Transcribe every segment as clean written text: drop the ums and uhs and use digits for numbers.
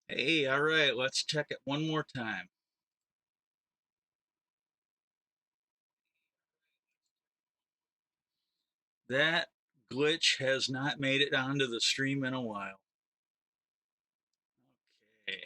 Hey, all right, let's check it one more time. That glitch has not made it onto the stream in a while. Okay.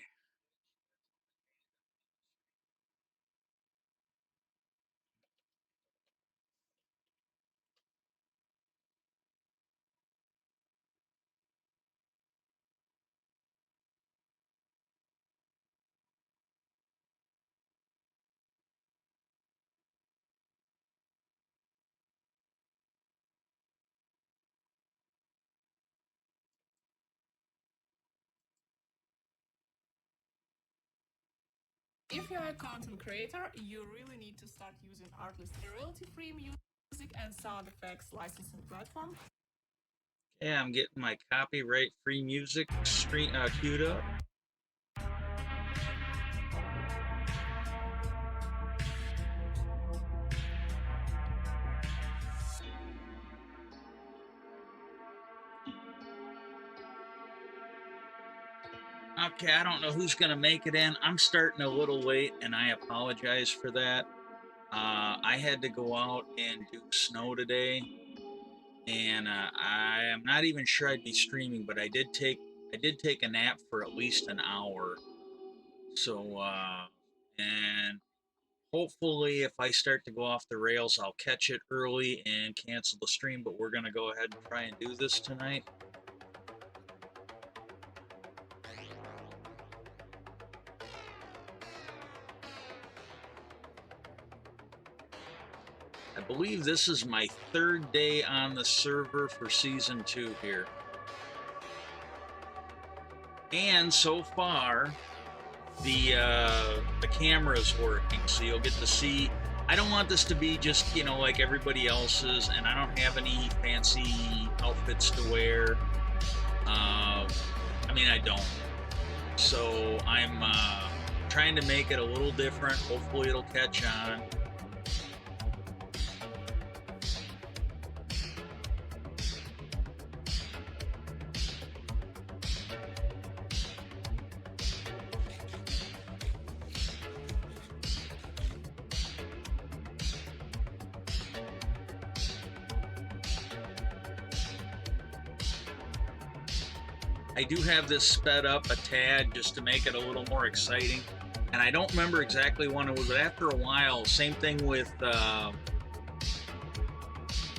If you're a content creator, you really need to start using Artlist, a royalty-free music and sound effects licensing platform. Yeah, I'm getting my copyright-free music stream queued up. Okay, I don't know who's gonna make it in. I'm starting a little late, and I apologize for that. I had to go out and do snow today, and I am not even sure I'd be streaming, but I did take a nap for at least an hour. So and hopefully if I start to go off the rails, I'll catch it early and cancel the stream, but we're gonna go ahead and try and do this tonight. I believe this is my third day on the server for season 2 here. And so far, the camera's working, so you'll get to see. I don't want this to be just, like everybody else's, and I don't have any fancy outfits to wear. I mean, I don't. So I'm trying to make it a little different. Hopefully it'll catch on. I do have this sped up a tad just to make it a little more exciting. And I don't remember exactly when it was, but after a while, same thing with the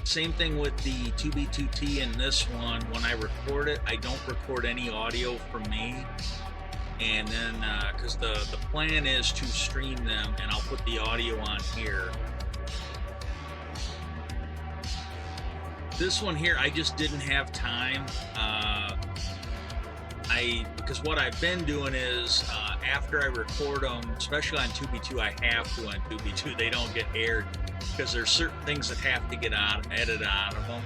2B2T in this one. When I record it, I don't record any audio from me. And then, because the plan is to stream them, and I'll put the audio on here. This one here, I just didn't have time. Because what I've been doing is after I record them, especially on 2B2, I have to on 2B2. They don't get aired because there's certain things that have to get edited out of them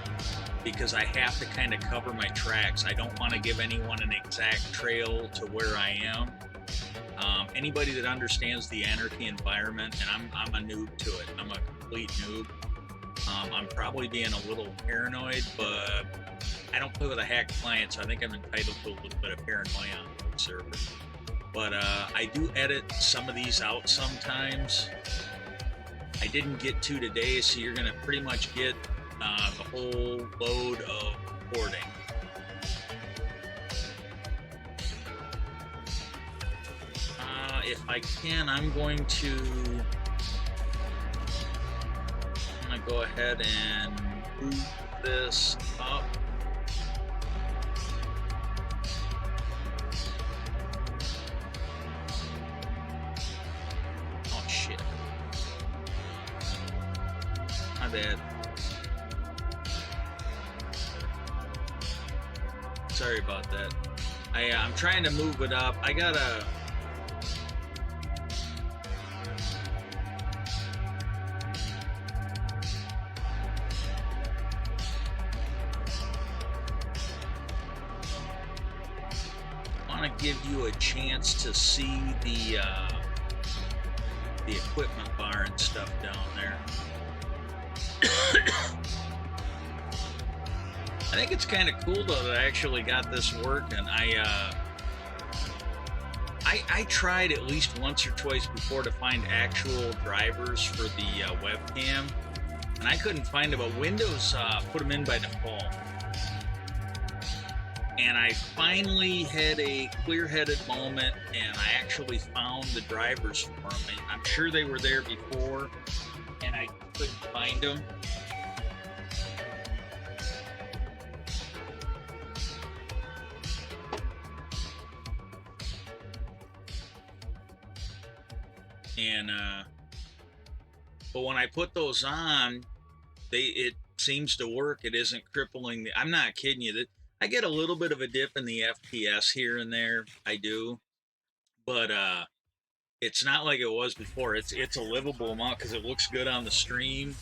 because I have to kind of cover my tracks. I don't want to give anyone an exact trail to where I am. Anybody that understands the anarchy environment, and I'm a noob to it. I'm a complete noob. I'm probably being a little paranoid, but I don't play with a hacked client, so I think I'm entitled to a little bit of paranoia on the server. But I do edit some of these out sometimes. I didn't get to today, so you're going to pretty much get the whole load of recording. If I can, I'm going to go ahead and move this up. Oh shit. My bad. Sorry about that. I'm trying to move it up. I gotta... give you a chance to see the equipment bar and stuff down there. I think it's kind of cool though that I actually got this working. I tried at least once or twice before to find actual drivers for the webcam, and I couldn't find them. But Windows put them in by default. And I finally had a clear-headed moment, and I actually found the drivers for them. I'm sure they were there before, and I couldn't find them. And but when I put those on, it seems to work. It isn't crippling. I'm not kidding you. That I get a little bit of a dip in the FPS here and there. I do, but it's not like it was before. It's a livable amount because it looks good on the stream.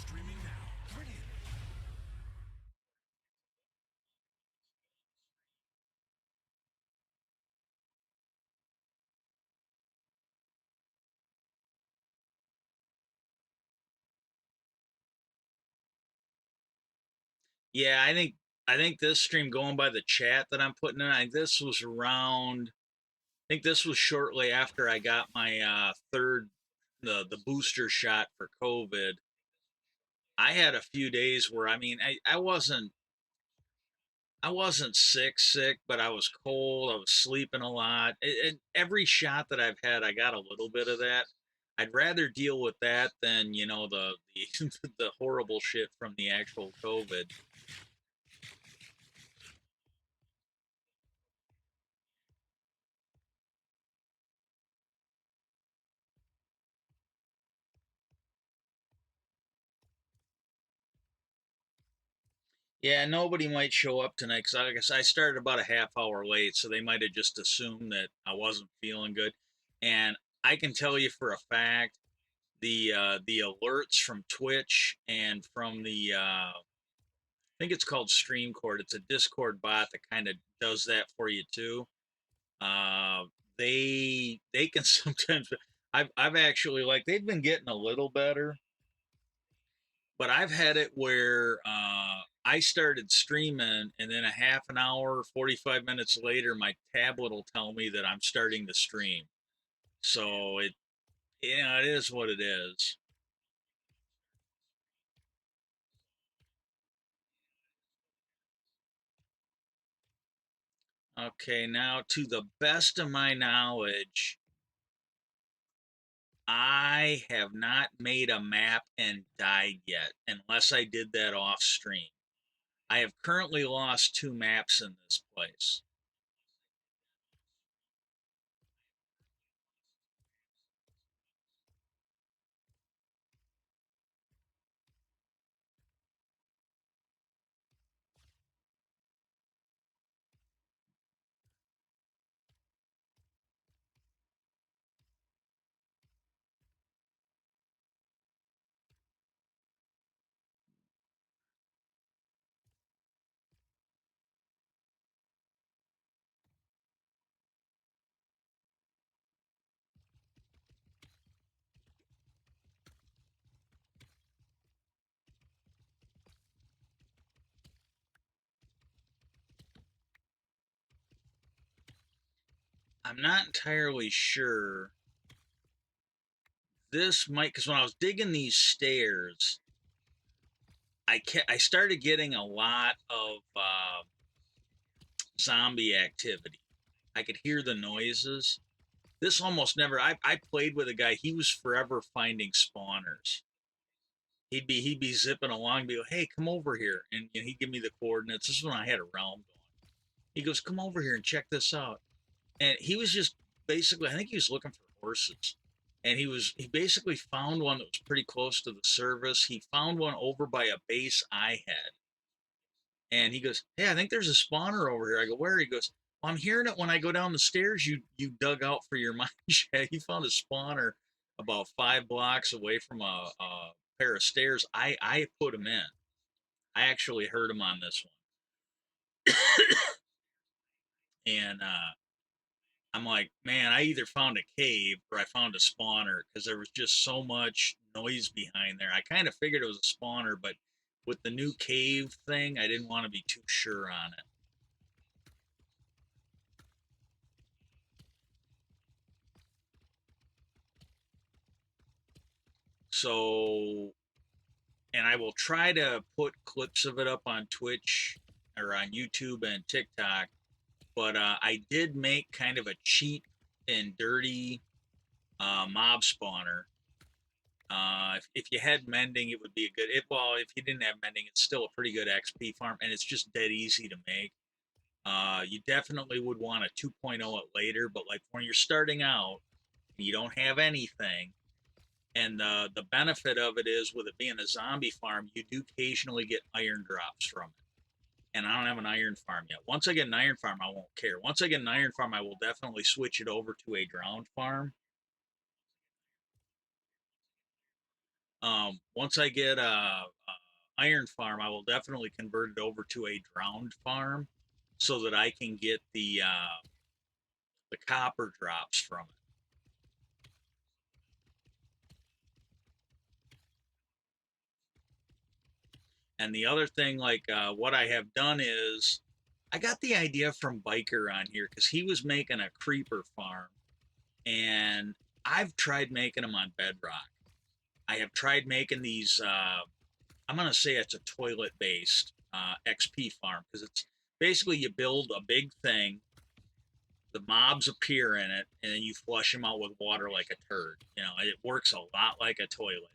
Yeah, I think this stream, going by the chat that I'm putting in, this was around. I think this was shortly after I got my third the booster shot for COVID. I had a few days where I wasn't sick, but I was cold. I was sleeping a lot. Every shot that I've had, I got a little bit of that. I'd rather deal with that than the the horrible shit from the actual COVID. Yeah, nobody might show up tonight because I guess I started about a half hour late, so they might have just assumed that I wasn't feeling good. And I can tell you for a fact, the alerts from Twitch and from the I think it's called StreamCord. It's a Discord bot that kind of does that for you too. Uh, they can sometimes. I've actually, like, they've been getting a little better, but I've had it where I started streaming, and then a half an hour, 45 minutes later, my tablet will tell me that I'm starting to stream. So it is what it is. Okay, now to the best of my knowledge, I have not made a map and died yet, unless I did that off stream. I have currently lost two maps in this place. I'm not entirely sure. This might, because when I was digging these stairs, I started getting a lot of zombie activity. I could hear the noises. This almost never. I played with a guy. He was forever finding spawners. He'd be zipping along, be like, "Hey, come over here," and he'd give me the coordinates. This is when I had a realm going. He goes, "Come over here and check this out." And he was just basically, I think he was looking for horses, and he basically found one that was pretty close to the service. He found one over by a base I had, and he goes, "Hey, I think there's a spawner over here." I go, "Where?" He goes, "Well, I'm hearing it when I go down the stairs you dug out for your mine shaft." He found a spawner about 5 blocks away from a pair of stairs. I put him in. I actually heard him on this one, and I'm like, man, I either found a cave or I found a spawner because there was just so much noise behind there. I kind of figured it was a spawner, but with the new cave thing, I didn't want to be too sure on it. So, and I will try to put clips of it up on Twitch or on YouTube and TikTok. But I did make kind of a cheap and dirty mob spawner. If you had mending, it would be a good. Well, if you didn't have mending, it's still a pretty good XP farm, and it's just dead easy to make. You definitely would want a 2.0 it later, but like when you're starting out, you don't have anything, and the benefit of it is with it being a zombie farm, you do occasionally get iron drops from it. And I don't have an iron farm yet. Once I get an iron farm, I won't care. Once I get an iron farm, I will definitely switch it over to a drowned farm. Once I get a iron farm, I will definitely convert it over to a drowned farm so that I can get the copper drops from it. And the other thing, like what I have done is, I got the idea from Biker on here because he was making a creeper farm, and I've tried making them on Bedrock. I have tried making these. I'm gonna say it's a toilet based XP farm because it's basically you build a big thing, the mobs appear in it, and then you flush them out with water like a turd. You know, it works a lot like a toilet.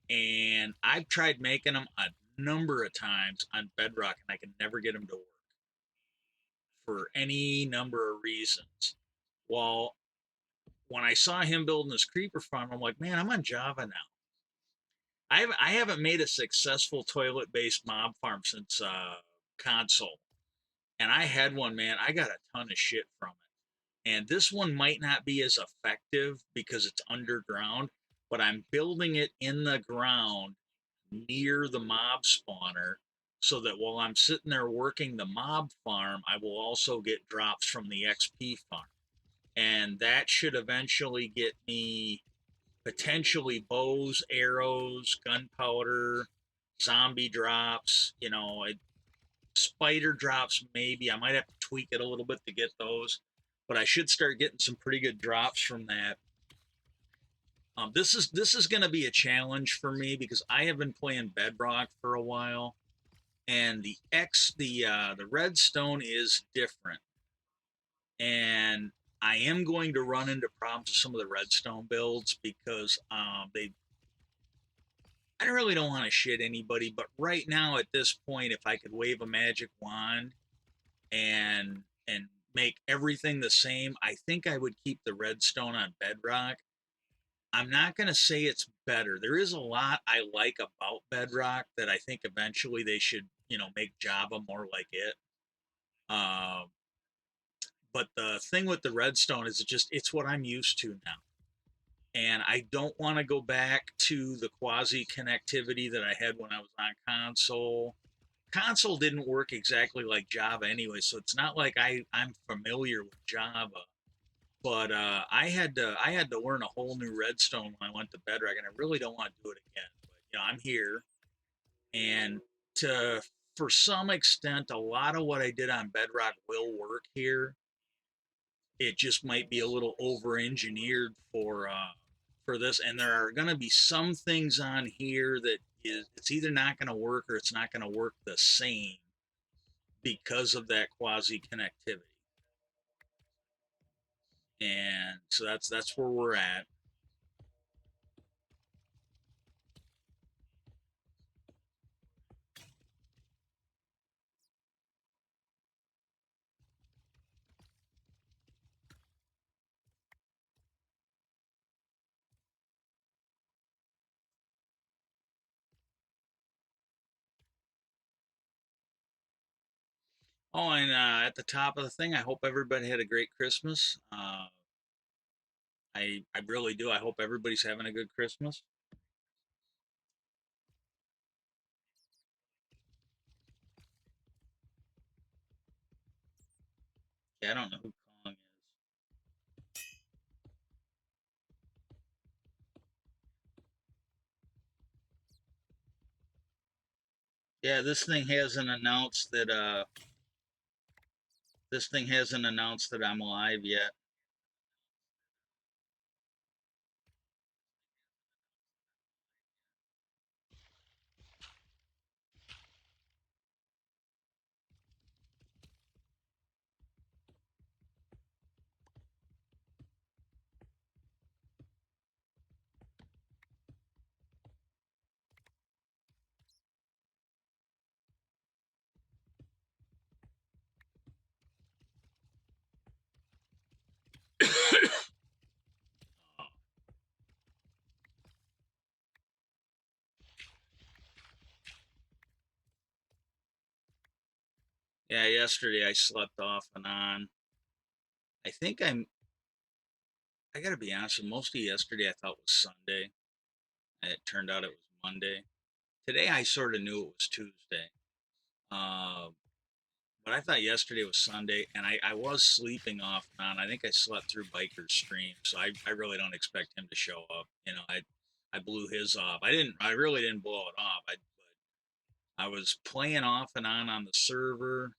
And I've tried making them a number of times on Bedrock, and I can never get them to work for any number of reasons. Well, when I saw him building this creeper farm, I'm like, man, I'm on Java now. I haven't made a successful toilet based mob farm since console, and I had one, man. I got a ton of shit from it. And this one might not be as effective because it's underground, but I'm building it in the ground near the mob spawner so that while I'm sitting there working the mob farm, I will also get drops from the XP farm. And that should eventually get me potentially bows, arrows, gunpowder, zombie drops, spider drops maybe. I might have to tweak it a little bit to get those, but I should start getting some pretty good drops from that. This is going to be a challenge for me because I have been playing Bedrock for a while, and the Redstone is different, and I am going to run into problems with some of the Redstone builds because they. I really don't want to shit anybody, but right now at this point, if I could wave a magic wand and make everything the same, I think I would keep the Redstone on Bedrock. I'm not going to say it's better. There is a lot I like about Bedrock that I think eventually they should, make Java more like it. Uh, but the thing with the Redstone is it's what I'm used to now. And I don't want to go back to the quasi connectivity that I had when I was on console. Console didn't work exactly like Java anyway, so it's not like I'm familiar with Java. But I had to learn a whole new Redstone when I went to Bedrock, and I really don't want to do it again. But I'm here, and to for some extent, a lot of what I did on Bedrock will work here. It just might be a little over engineered for this, and there are going to be some things on here that it's either not going to work or it's not going to work the same because of that quasi connectivity. And so that's where we're at. Oh, and at the top of the thing, I hope everybody had a great Christmas. I really do. I hope everybody's having a good Christmas. Yeah, I don't know who Kong is. Yeah, this thing hasn't announced that I'm live yet. Yeah, yesterday I slept off and on. I think I gotta be honest with you, most of yesterday I thought was Sunday, and it turned out it was Monday. Today I sort of knew it was Tuesday. Uh, but I thought yesterday was Sunday, and I was sleeping off and on. I think I slept through Biker's stream, so I really don't expect him to show up. I blew his off. I really didn't blow it off. I was playing off and on the server,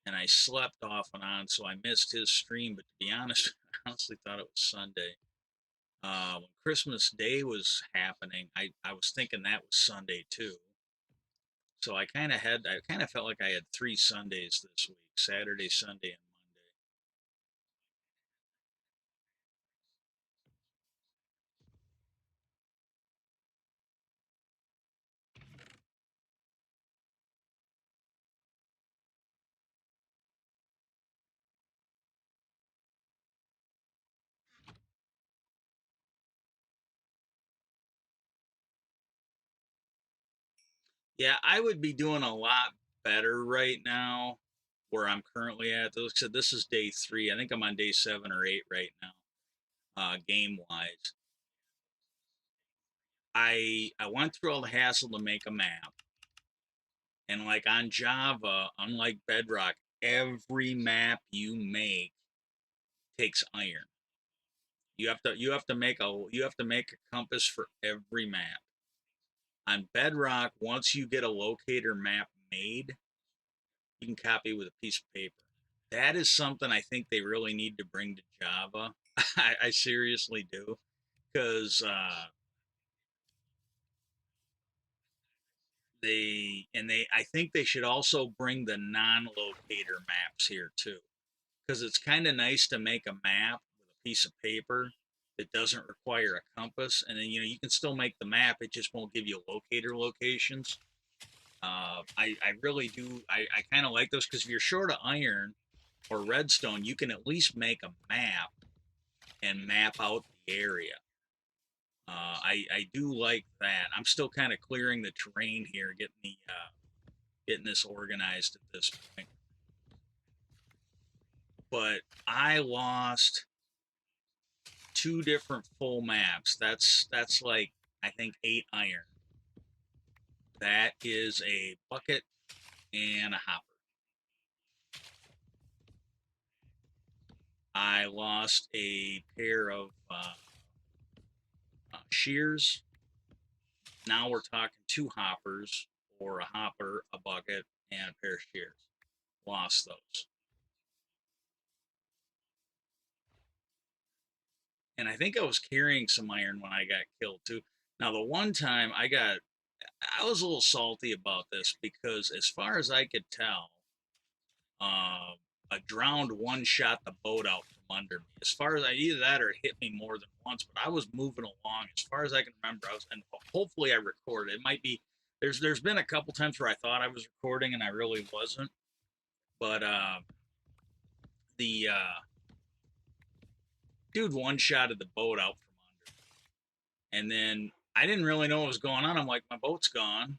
and I slept off and on, so I missed his stream. But to be honest, I honestly thought it was Sunday. When Christmas Day was happening, I was thinking that was Sunday too. So I kind of felt like I had 3 Sundays this week: Saturday, Sunday, and Monday. Yeah, I would be doing a lot better right now where I'm currently at. Like I said, this is day 3. I think I'm on day 7 or 8 right now, game wise. I went through all the hassle to make a map, and like on Java, unlike Bedrock, every map you make takes iron. You have to make a compass for every map. On Bedrock, once you get a locator map made, you can copy with a piece of paper. That is something I think they really need to bring to Java. I seriously do, because I think they should also bring the non-locator maps here too, because it's kind of nice to make a map with a piece of paper that doesn't require a compass, and then you can still make the map. It just won't give you locator locations. I really do. I kind of like those because if you're short of iron or redstone, you can at least make a map and map out the area. I do like that. I'm still kind of clearing the terrain here, getting this organized at this point. But I lost 2 different full maps. That's like I think 8 iron. That is a bucket and a hopper. I lost a pair of shears. Now we're talking 2 hoppers, or a hopper, a bucket, and a pair of shears. Lost those. And I think I was carrying some iron when I got killed too. Now the one time I was a little salty about this because, as far as I could tell, uh, a drowned one shot the boat out from under me. As far as either that or it hit me more than once, but I was moving along. As far as I can remember, and hopefully I recorded. It might be there's been a couple times where I thought I was recording and I really wasn't, but the dude one shotted the boat out from under, and then I didn't really know what was going on. I'm like, my boat's gone.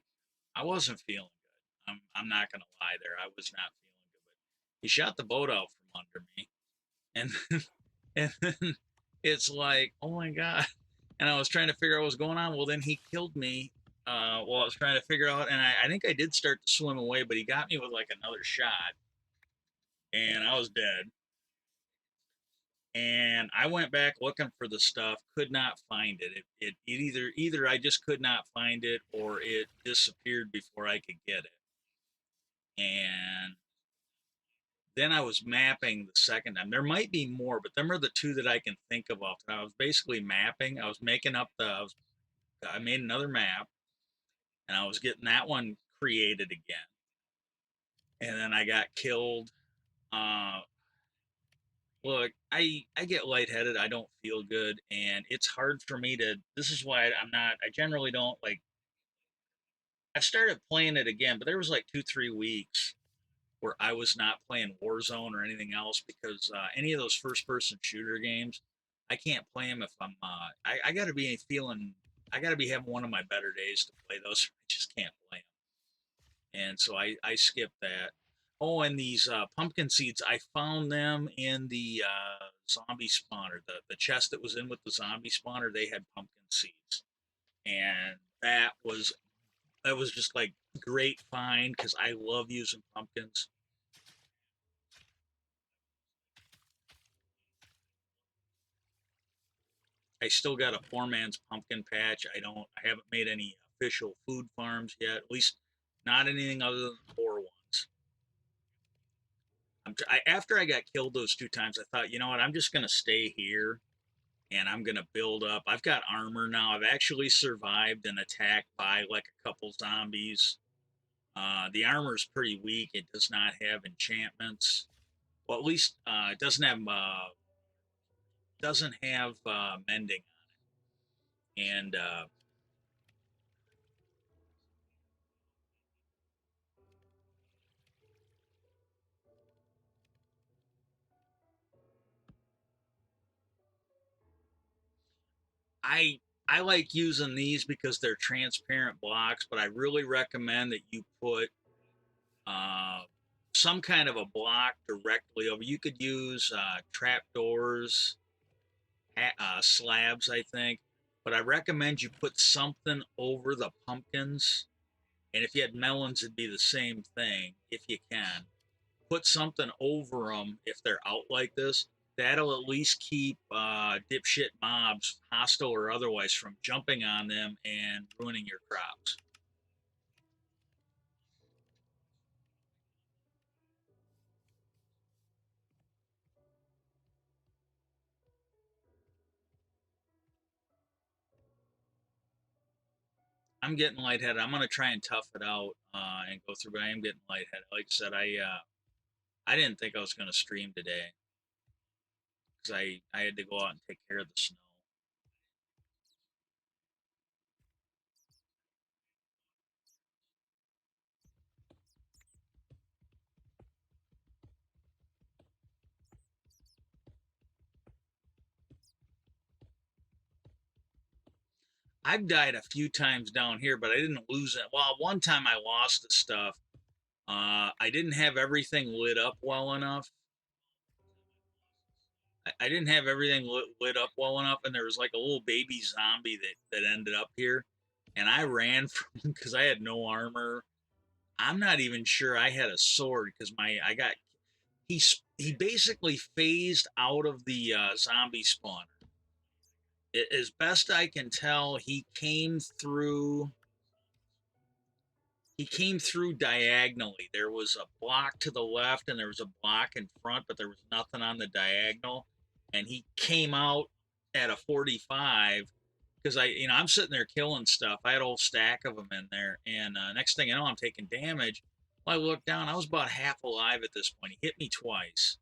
I wasn't feeling good. I'm not gonna lie there. I was not feeling good. But he shot the boat out from under me, and and then it's like, oh my god. And I was trying to figure out what was going on. Well, then he killed me while I was trying to figure out, and I think I did start to swim away, but he got me with like another shot, and I was dead. And I went back looking for the stuff, could not find it. Either I just could not find it, or it disappeared before I could get it. And then I was mapping the second time. There might be more, but them are the 2 that I can think of off. I was basically mapping. I was making up I made another map, and I was getting that one created again. And then I got killed. Uh, Look, I get lightheaded. I don't feel good, and it's hard for me to. This is why I'm not. I generally don't like. I started playing it again, but there was like 2 3 weeks where I was not playing Warzone or anything else because any of those first person shooter games, I can't play them if I got to be feeling. I got to be having one of my better days to play those. I just can't play them, and so I skipped that. Oh, and these pumpkin seeds, I found them in the zombie spawner. The chest that was in with the zombie spawner, they had pumpkin seeds, and that was just like great find because I love using pumpkins. I still got a poor man's pumpkin patch. I haven't made any official food farms yet. At least not anything other than the poor ones. After I got killed those 2 times, I thought, you know what? I'm just gonna stay here and I'm gonna build up. I've got armor now. I've actually survived an attack by like a couple zombies. The armor is pretty weak. It does not have enchantments. Well, at least it doesn't have mending on it. And I I like using these because they're transparent blocks, but I really recommend that you put uh, some kind of a block directly over. You could use trapdoors, slabs, I think, but I recommend you put something over the pumpkins. And if you had melons, it'd be the same thing if you can. Put something over them if they're out like this. That'll at least keep dipshit mobs, hostile or otherwise, from jumping on them and ruining your crops. I'm getting lightheaded. I'm gonna try and tough it out and go through, but I am getting lightheaded. Like I said, I didn't think I was gonna stream today because I had to go out and take care of the snow. I've died a few times down here, but I didn't lose it. Well, one time I lost the stuff. I didn't have everything lit up well enough. I didn't have everything lit up well enough, and there was like a little baby zombie that ended up here, and I ran from because I had no armor. I'm not even sure I had a sword because my I got he basically phased out of the zombie spawner. As best I can tell, he came through diagonally. There was a block to the left and there was a block in front, but there was nothing on the diagonal. And he came out at a 45 because I'm sitting there killing stuff. I had a whole stack of them in there, and next thing I know, I'm taking damage. Well, I looked down. I was about half alive at this point. He hit me twice,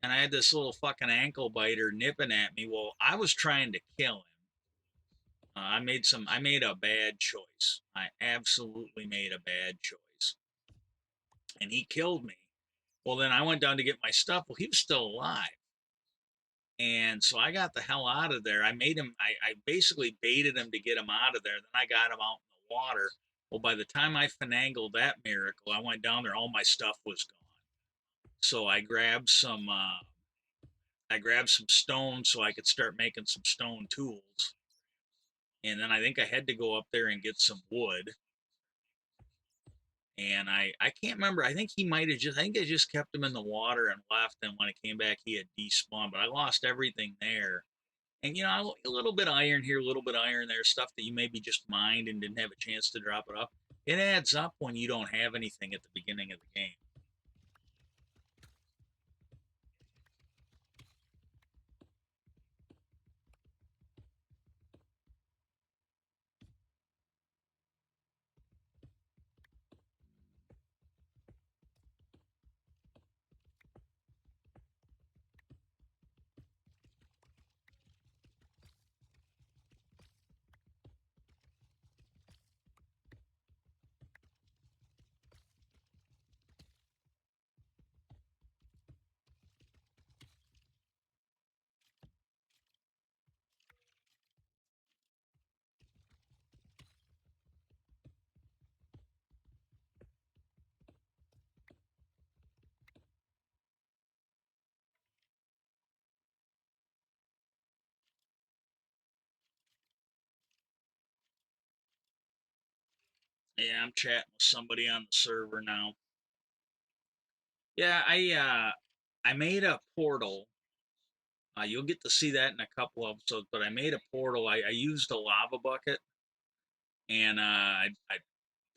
and I had this little fucking ankle biter nipping at me. Well, I was trying to kill him. I made a bad choice. I absolutely made a bad choice, and he killed me. Well, then I went down to get my stuff. Well, he was still alive, and so I got the hell out of there. I made him. I basically baited him to get him out of there. Then I got him out in the water. Well, by the time I finagled that miracle, I went down there. All my stuff was gone. So I grabbed some stone so I could start making some stone tools. And then I think I had to go up there and get some wood. And I can't remember. I think I just kept him in the water and left. And when I came back, he had despawned. But I lost everything there. And a little bit of iron here, a little bit of iron there, stuff that you maybe just mined and didn't have a chance to drop it off. It adds up when you don't have anything at the beginning of the game. Yeah, I'm chatting with somebody on the server now. Yeah, I made a portal. You'll get to see that in a couple episodes, but I made a portal. I used a lava bucket and I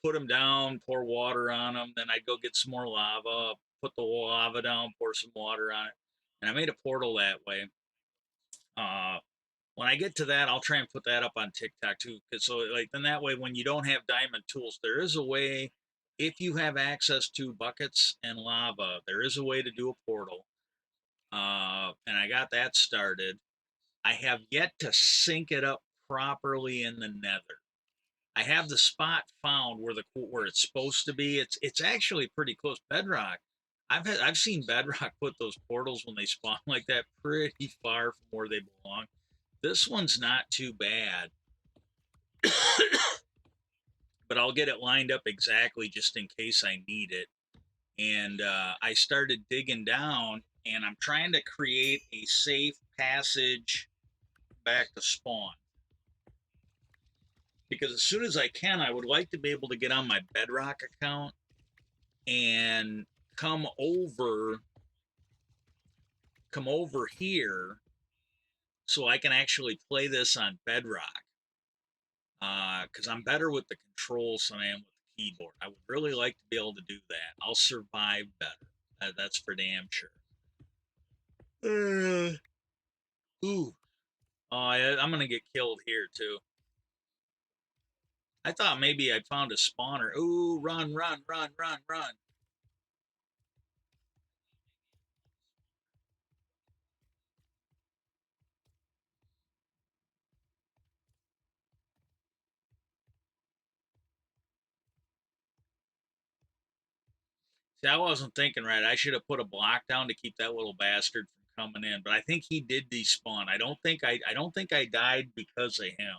put them down, pour water on them. Then I'd go get some more lava, put the lava down, pour some water on it, and I made a portal that way. Uh, when I get to that, I'll try and put that up on TikTok too. Cause so like then that way, when you don't have diamond tools, there is a way. If you have access to buckets and lava, there is a way to do a portal. And I got that started. I have yet to sync it up properly in the Nether. I have the spot found where it's supposed to be. It's actually pretty close. Bedrock. I've seen Bedrock put those portals when they spawn like that pretty far from where they belong. This one's not too bad, but I'll get it lined up exactly just in case I need it. And I started digging down, and I'm trying to create a safe passage back to spawn. Because as soon as I can, I would like to be able to get on my Bedrock account and come over come over here so I can actually play this on Bedrock. Because I'm better with the controls than I am with the keyboard. I would really like to be able to do that. I'll survive better. That's for damn sure. Ooh. Oh, I'm gonna get killed here too. I thought maybe I found a spawner. Ooh, run, run, run, run, run. See, I wasn't thinking right. I should have put a block down to keep that little bastard from coming in. But I think he did despawn. I don't think I died because of him.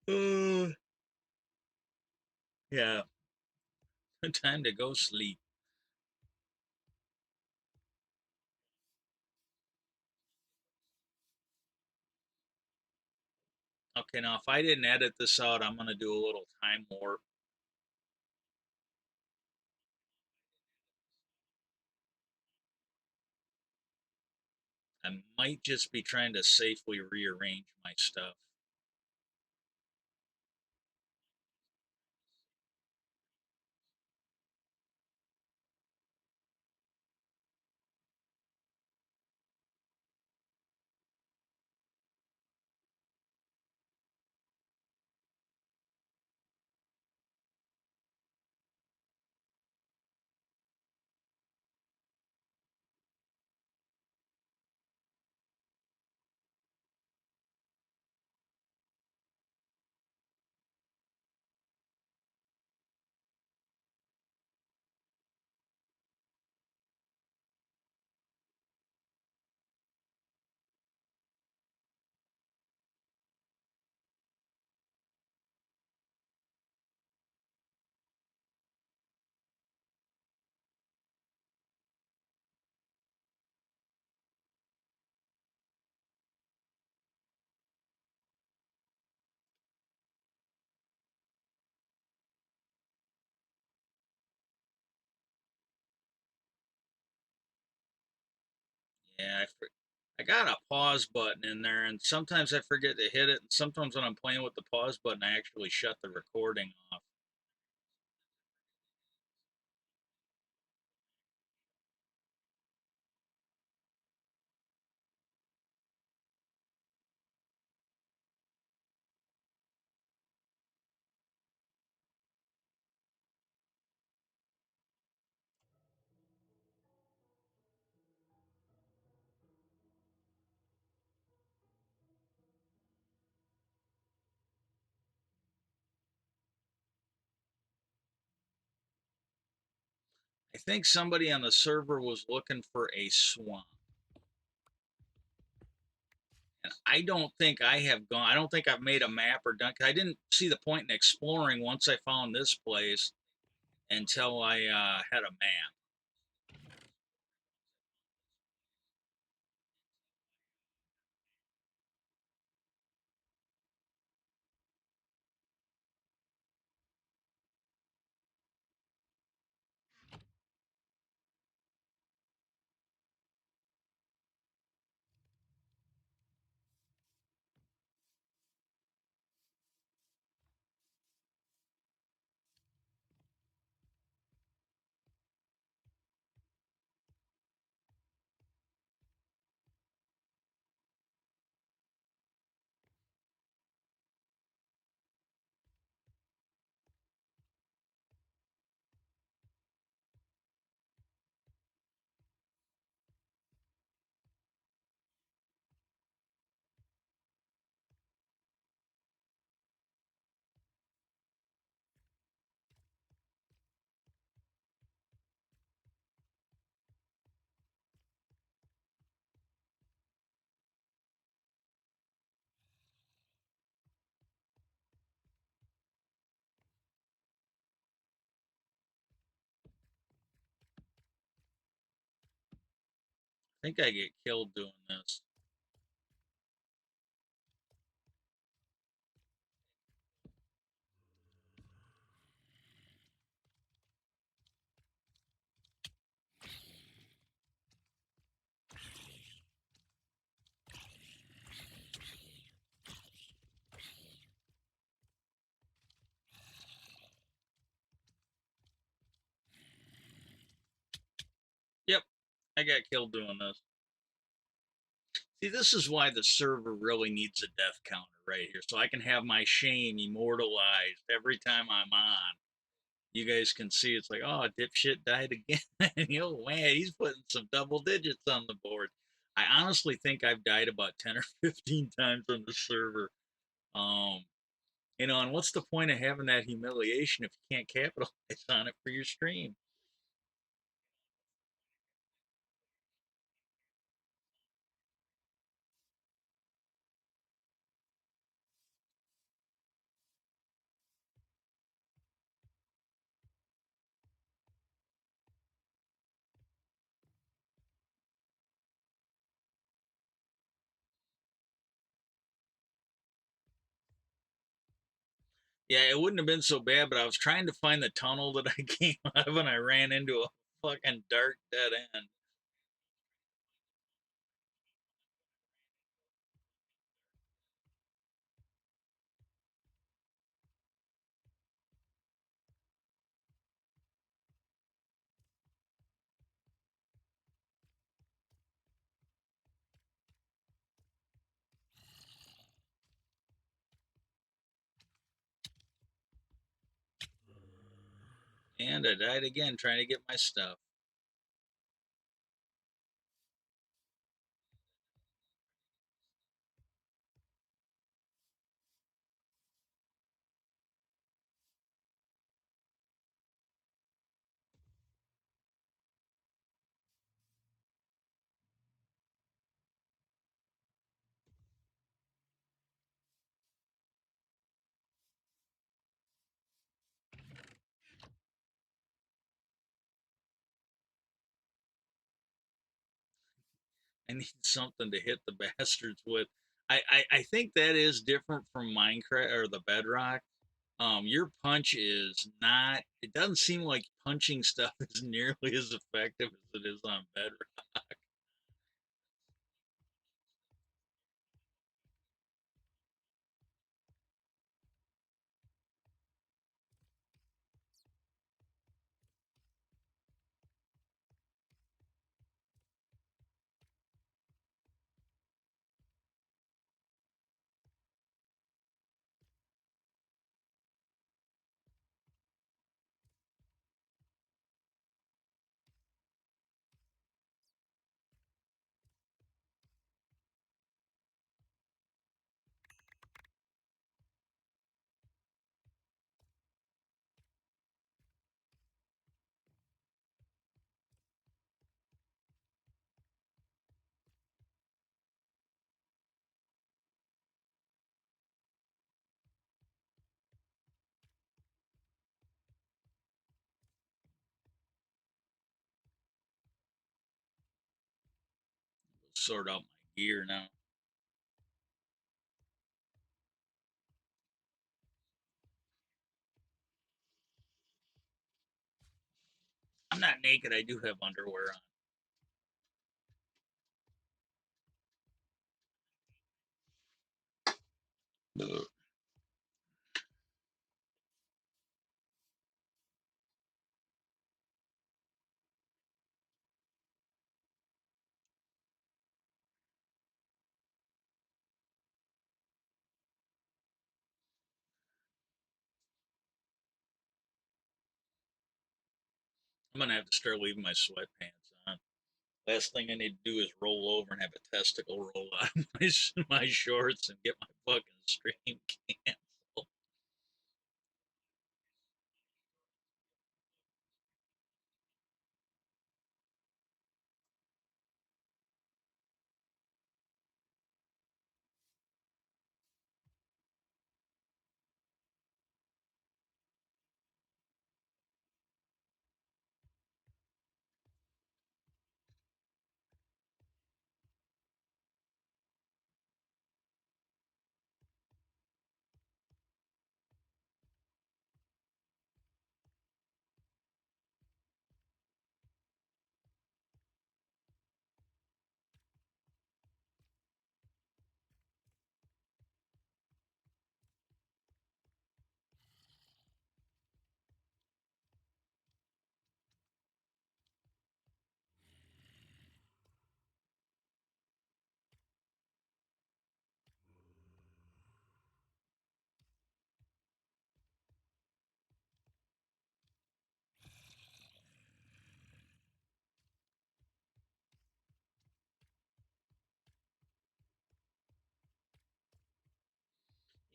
Uh, yeah, time to go sleep. Okay, now if I didn't edit this out, I'm gonna do a little time warp. I might just be trying to safely rearrange my stuff. Yeah, I got a pause button in there, and sometimes I forget to hit it, and sometimes when I'm playing with the pause button, I actually shut the recording off. I think somebody on the server was looking for a swamp. And I don't think I have gone. I don't think I've made a map or done. I didn't see the point in exploring once I found this place until I had a map. I think I get killed doing this. Yep, I got killed doing this. See, this is why the server really needs a death counter right here, so I can have my shame immortalized every time I'm on. You guys can see it's like, oh, dipshit died again. You know, man, he's putting some double digits on the board. I honestly think I've died about 10 or 15 times on the server. Um, and what's the point of having that humiliation if you can't capitalize on it for your stream? Yeah, it wouldn't have been so bad, but I was trying to find the tunnel that I came out of and I ran into a fucking dark dead end. And I died again trying to get my stuff. I need something to hit the bastards with. I think that is different from Minecraft or the Bedrock. Your punch is not. It doesn't seem like punching stuff is nearly as effective as it is on Bedrock. Sort out my gear now. I'm not naked. I do have underwear on. I'm gonna have to start leaving my sweatpants on. Last thing I need to do is roll over and have a testicle roll out of my shorts and get my fucking stream canceled.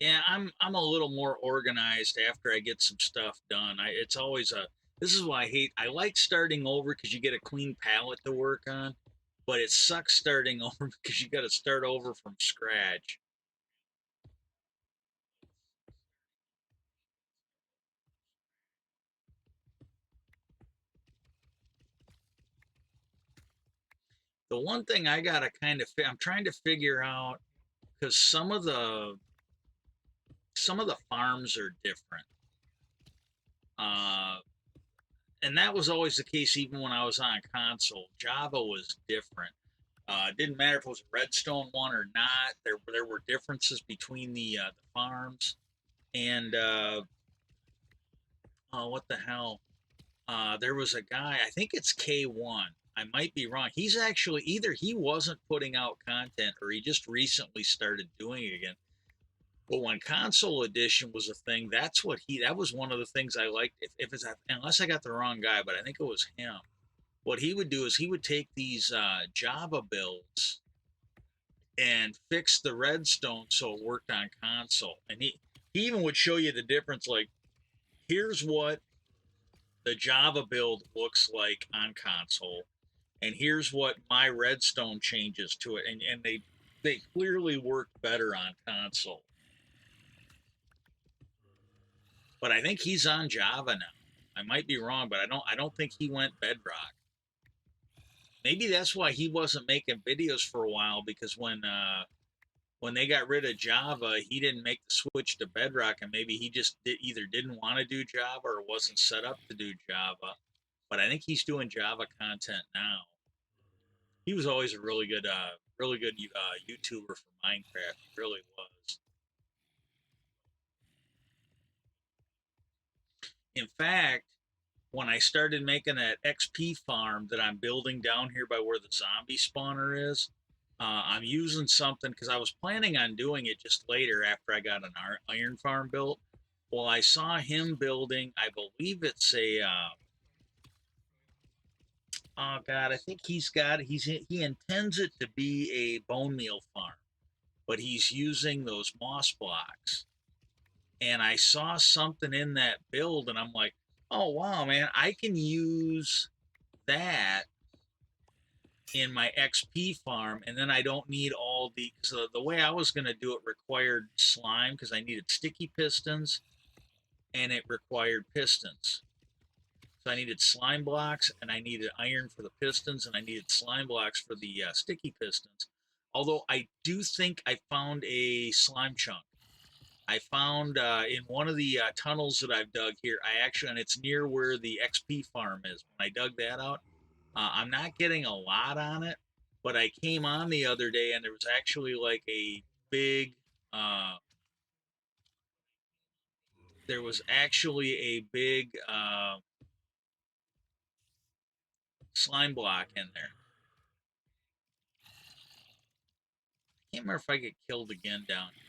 Yeah, I'm a little more organized after I get some stuff done. It's always a this is why I like starting over because you get a clean palette to work on, but it sucks starting over because you got to start over from scratch. The one thing I gotta I'm trying to figure out because some of the farms are different. Uh, and that was always the case even when I was on console. Java was different. It didn't matter if it was a Redstone one or not. There were differences between the farms. And oh, what the hell? There was a guy. I think it's K1. I might be wrong. He's actually either he wasn't putting out content or he just recently started doing it again. But when console edition was a thing, that was one of the things I liked. If it's unless I got the wrong guy, but I think it was him. What he would do is he would take these Java builds and fix the redstone so it worked on console. And he even would show you the difference. Like, here's what the Java build looks like on console, and here's what my redstone changes to it. And they clearly work better on console. But I think he's on Java now. I might be wrong, but I don't think he went Bedrock. Maybe that's why he wasn't making videos for a while because when they got rid of Java, he didn't make the switch to Bedrock, and maybe he just either didn't want to do Java or wasn't set up to do Java. But I think he's doing Java content now. He was always a really good YouTuber for Minecraft. He really was. In fact, when I started making that XP farm that I'm building down here by where the zombie spawner is, I'm using something because I was planning on doing it just later after I got an iron farm built. Well, I saw him building. I believe it's a. Oh God, I think he intends it to be a bone meal farm, but he's using those moss blocks. And I saw something in that build, and I'm like, oh wow, man, I can use that in my XP farm, and then I don't need all the way I was going to do it required slime because I needed sticky pistons and it required pistons. So I needed slime blocks and I needed iron for the pistons and I needed slime blocks for the sticky pistons. Although I do think I found a slime chunk. I found in one of the tunnels that I've dug here. And it's near where the XP farm is. When I dug that out, I'm not getting a lot on it, but I came on the other day and there was actually like a big, uh, there was actually a big slime block in there. I can't remember if I get killed again down here.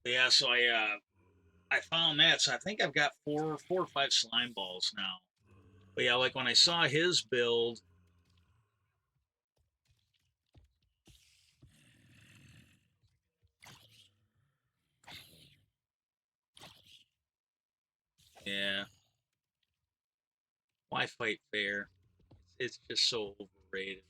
But yeah, so I found that. So I think I've got four or five slime balls now. But yeah, like when I saw his build, yeah, why fight fair? It's just so overrated.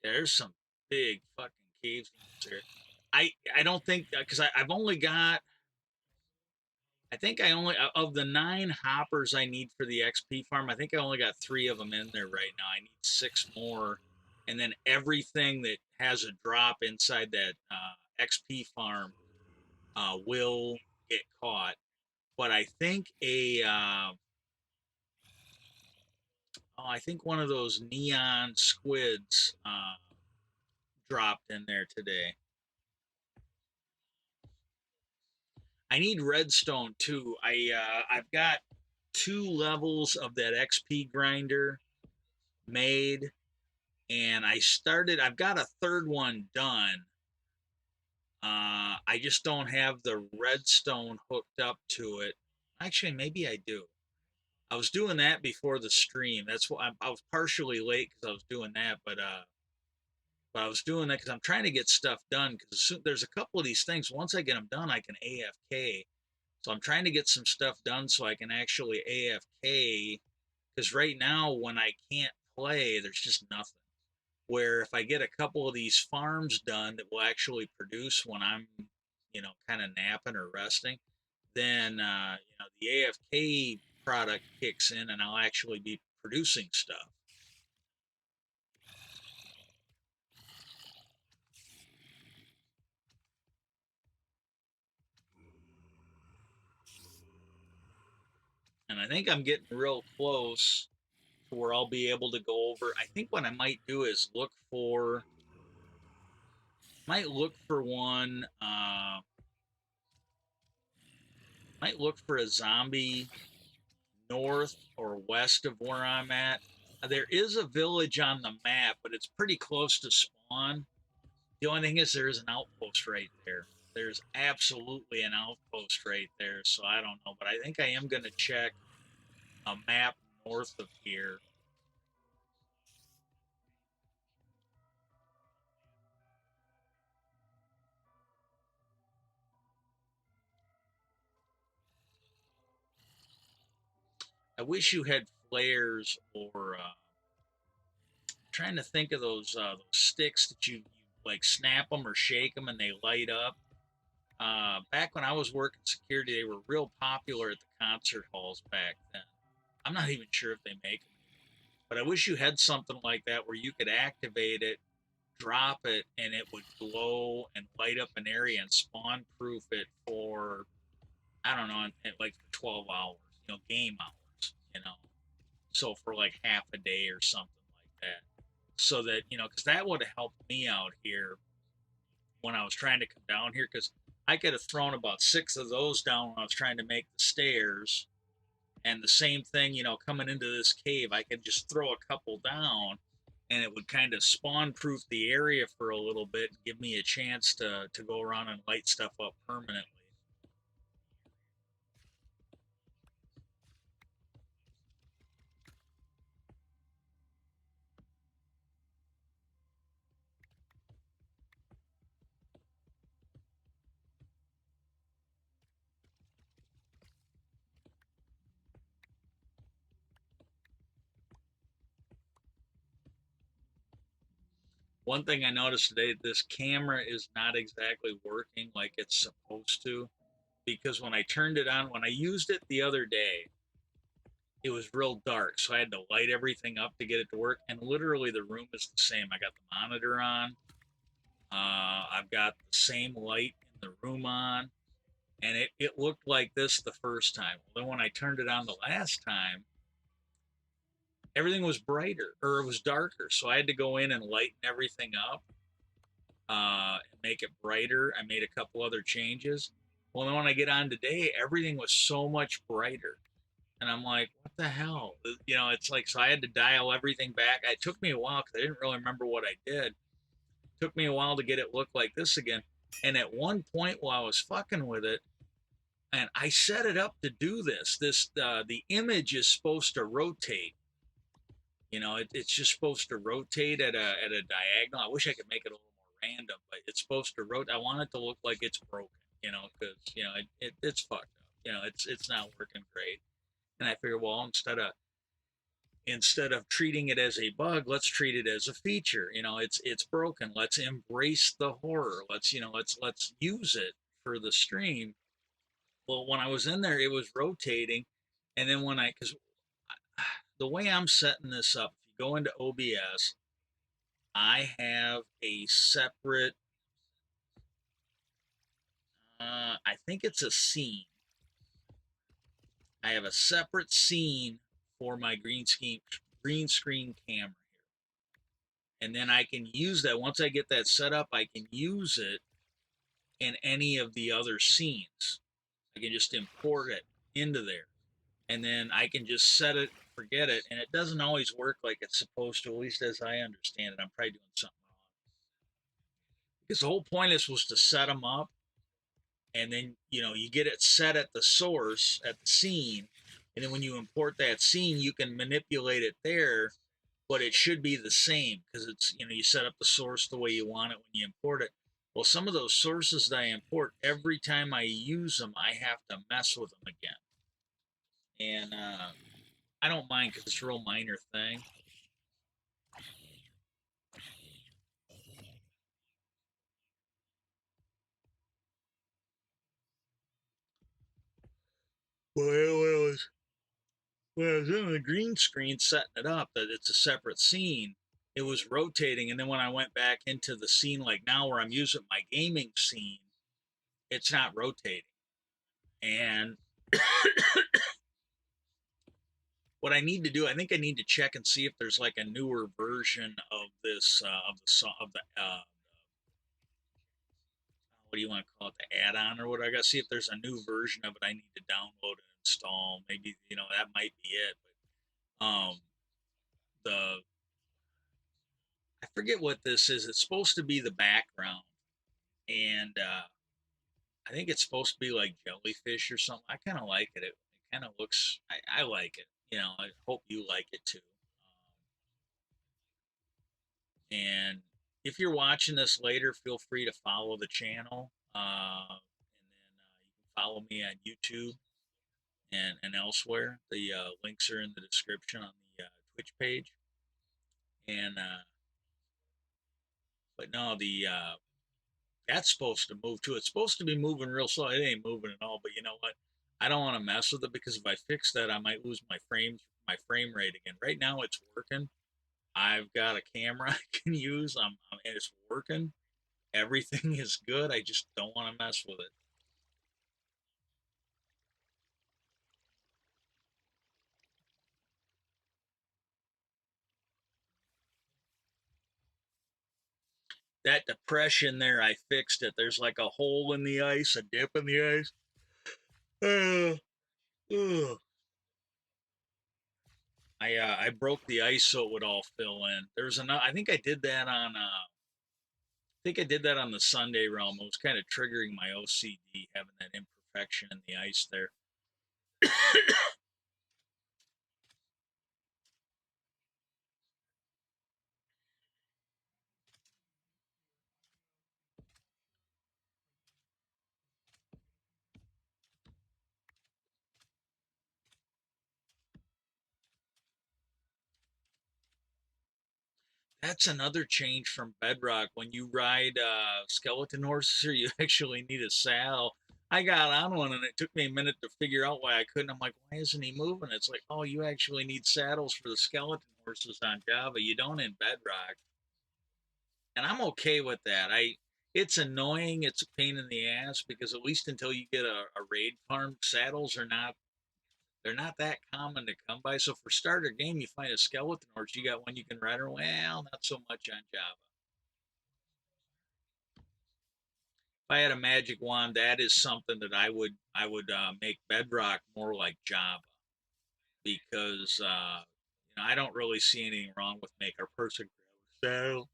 Yeah, there's some big fucking caves there. I don't think because I've only got I think I only of the 9 hoppers I need for the XP farm. I think I only got 3 of them in there right now. I need 6 more, and then everything that has a drop inside that XP farm will get caught. But I think one of those neon squids dropped in there today. I need redstone too. I've got 2 levels of that XP grinder made, and I've got a third one done. I just don't have the redstone hooked up to it. Actually, maybe I do. I was doing that before the stream. That's why I was partially late because I was doing that, but I was doing that because I'm trying to get stuff done. Because there's a couple of these things. Once I get them done, I can AFK. So I'm trying to get some stuff done so I can actually AFK. Because right now, when I can't play, there's just nothing. Where if I get a couple of these farms done that will actually produce when I'm, kind of napping or resting, then the AFK product kicks in and I'll actually be producing stuff. And I think I'm getting real close to where I'll be able to go over. I think what I might do is look for one. Might look for a zombie north or west of where I'm at. There is a village on the map, but it's pretty close to spawn. The only thing is there is an outpost right there. There's absolutely an outpost right there, so I don't know. But I think I am going to check a map north of here. I wish you had flares or trying to think of those sticks that you like snap them or shake them and they light up. Back when I was working security, they were real popular at the concert halls back then. I'm not even sure if they make them, but I wish you had something like that where you could activate it, drop it, and it would glow and light up an area and spawn proof it for, I don't know, like 12 hours, game hours, so for like half a day or something like that. So that, because that would have helped me out here when I was trying to come down here, because I could have thrown about 6 of those down when I was trying to make the stairs. And the same thing, coming into this cave, I could just throw a couple down and it would kind of spawn proof the area for a little bit and give me a chance to go around and light stuff up permanently. One thing I noticed today, this camera is not exactly working like it's supposed to, because when I turned it on, when I used it the other day, it was real dark, so I had to light everything up to get it to work. And literally, the room is the same. I got the monitor on. I've got the same light in the room on, and it looked like this the first time. Well, then when I turned it on the last time, everything was brighter or it was darker. So I had to go in and lighten everything up, and make it brighter. I made a couple other changes. Well, then when I get on today, everything was so much brighter. And I'm like, what the hell? It's like, so I had to dial everything back. It took me a while because I didn't really remember what I did. It took me a while to get it look like this again. And at one point while I was fucking with it, and I set it up to do the image is supposed to rotate. It's just supposed to rotate at a diagonal. I wish I could make it a little more random, but it's supposed to rotate. I want it to look like it's broken, because it's fucked up. It's not working great. And I figured, well, instead of treating it as a bug, let's treat it as a feature. It's broken. Let's embrace the horror. Let's use it for the stream. Well, when I was in there, it was rotating, and then because the way I'm setting this up, if you go into OBS, I have a separate, I think it's a scene. I have a separate scene for my green screen camera here. And then I can use that once I get that set up, I can use it in any of the other scenes. I can just import it into there. And then I can just set it, forget it, and it doesn't always work like it's supposed to, at least as I understand it. I'm probably doing something wrong. Because the whole point is was to set them up, and then you get it set at the source at the scene, and then when you import that scene, you can manipulate it there, but it should be the same because it's you set up the source the way you want it when you import it. Well, some of those sources that I import, every time I use them, I have to mess with them again, and I don't mind because it's a real minor thing. Well, when I was in the green screen setting it up, that it's a separate scene, it was rotating. And then when I went back into the scene, like now where I'm using my gaming scene, it's not rotating. And what I need to do, I think I need to check and see if there's like a newer version of this, what do you want to call it, the add-on or what? I got to see if there's a new version of it I need to download and install. Maybe, that might be it. But the I forget what this is. It's supposed to be the background, and I think it's supposed to be like jellyfish or something. I kind of like it. It kind of looks. I like it. I hope you like it too. And if you're watching this later, feel free to follow the channel, and then you can follow me on YouTube and elsewhere. The links are in the description on the Twitch page. And but no, the that's supposed to move too. It's supposed to be moving real slow. It ain't moving at all. But you know what? I don't want to mess with it because if I fix that, I might lose my frame rate again. Right now, it's working. I've got a camera I can use. And it's working. Everything is good. I just don't want to mess with it. That depression there, I fixed it. There's like a hole in the ice, a dip in the ice. Uh, uh. I broke the ice so it would all fill in. There's another. I think I did that on. I think I did that on the Sunday realm. It was kind of triggering my OCD having that imperfection in the ice there. That's another change from Bedrock. When you ride skeleton horses, or you actually need a saddle. I got on one and it took me a minute to figure out why I couldn't. I'm like, why isn't he moving? It's like, oh, you actually need saddles for the skeleton horses on Java. You don't in Bedrock, and I'm okay with that. It's annoying. It's a pain in the ass because at least until you get a raid farm, saddles are not they're not that common to come by. So for starter game, you find a skeleton horse, you got one you can ride. Or well, not so much on Java. If I had a magic wand, that is something that I would make Bedrock more like Java because I don't really see anything wrong with make our person grab a saddle.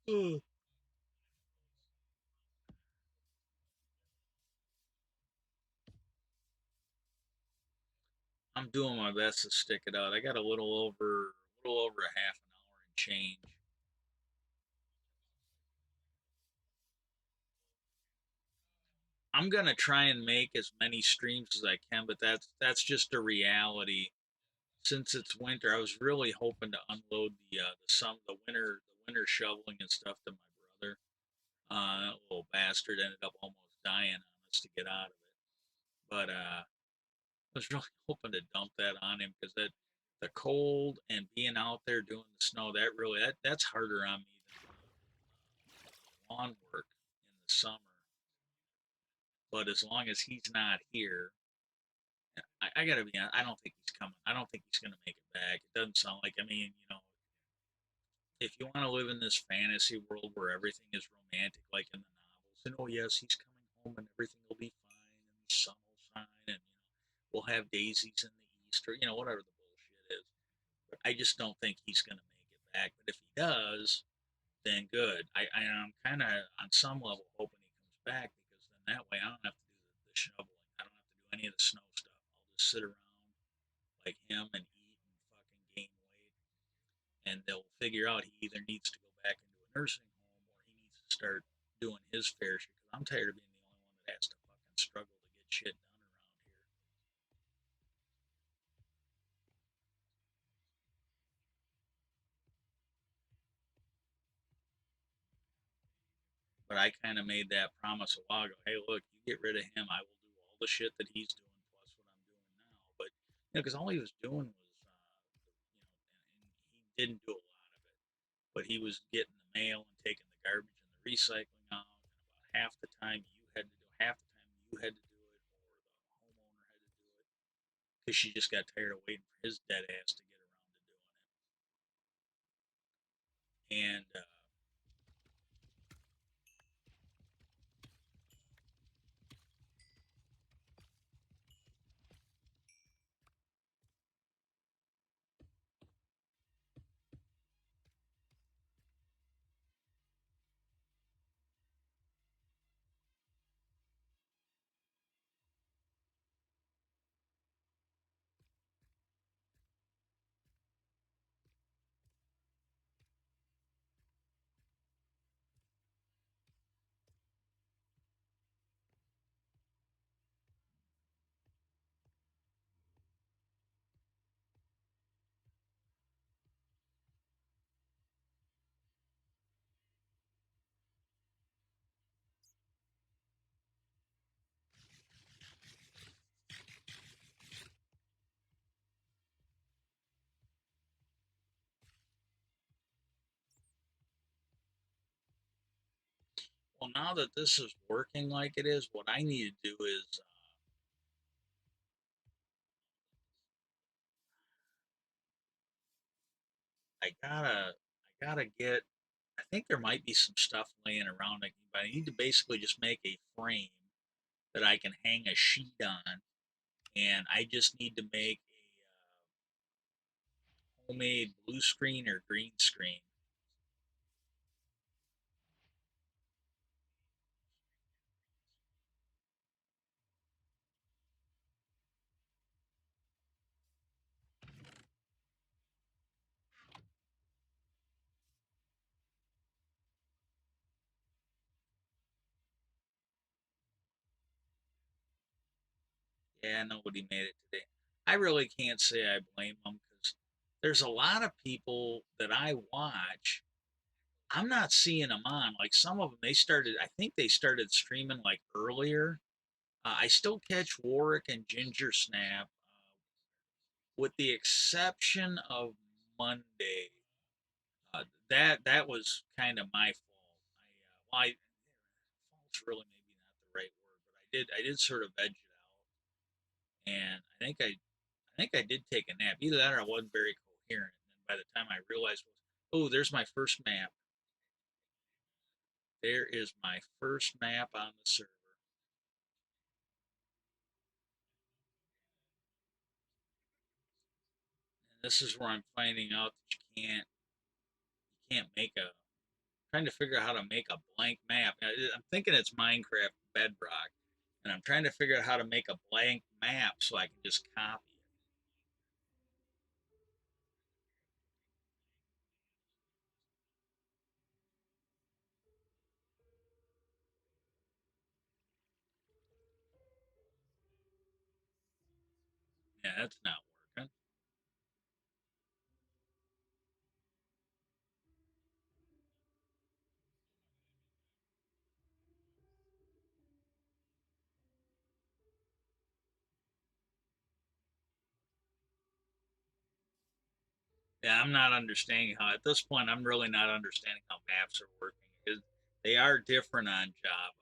Ugh. I'm doing my best to stick it out. I got a little over a half an hour and change. I'm gonna try and make as many streams as I can, but that's just a reality. Since it's winter, I was really hoping to unload the winter shoveling and stuff to my brother. That little bastard ended up almost dying on us to get out of it. But I was really hoping to dump that on him because the cold and being out there doing the snow, that's harder on me than lawn work in the summer. But as long as he's not here, I gotta be honest, I don't think he's coming. I don't think he's gonna make it back. It doesn't sound like. I mean, if you want to live in this fantasy world where everything is romantic, like in the novels, and oh yes, he's coming home and everything will be fine, and the sun will shine, and we'll have daisies in the east, or whatever the bullshit is. But I just don't think he's gonna make it back. But if he does, then good. I'm kind of on some level hoping he comes back because then that way I don't have to do the shoveling. I don't have to do any of the snow stuff. I'll just sit around like him and eat and fucking gain weight, and they'll figure out he either needs to go back into a nursing home or he needs to start doing his fair share. Because I'm tired of being the only one that has to fucking struggle to get shit done around here. But I kind of made that promise a while ago. Hey, look, you get rid of him, I will do all the shit that he's doing plus what I'm doing now. But because all he was doing was, and he didn't do a lot of it, but he was getting the mail and taking the garbage and the recycling out. And about half the time you had to do, half the time you had to do it, or the homeowner had to do it, because she just got tired of waiting for his dead ass to get around to doing it. And well, now that this is working like it is, what I need to do is I gotta get. I think there might be some stuff laying around, but I need to basically just make a frame that I can hang a sheet on, and I just need to make a homemade blue screen or green screen. Yeah, nobody made it today. I really can't say I blame them because there's a lot of people that I watch. I'm not seeing them on. Like some of them, I think they started streaming like earlier. I still catch Warwick and Ginger Snap, with the exception of Monday. That was kind of my fault. Fault's really maybe not the right word, but I did sort of edge it out, and I think I did take a nap. Either that or I wasn't very coherent. And then by the time I realized, oh, there's my first map. There is my first map on the server. And this is where I'm finding out that you can't make a trying to figure out how to make a blank map. I'm thinking it's Minecraft Bedrock, and I'm trying to figure out how to make a blank map so I can just copy it. Yeah, that's not working. Yeah, I'm not understanding how, at this point, I'm really not understanding how maps are working. They are different on Java.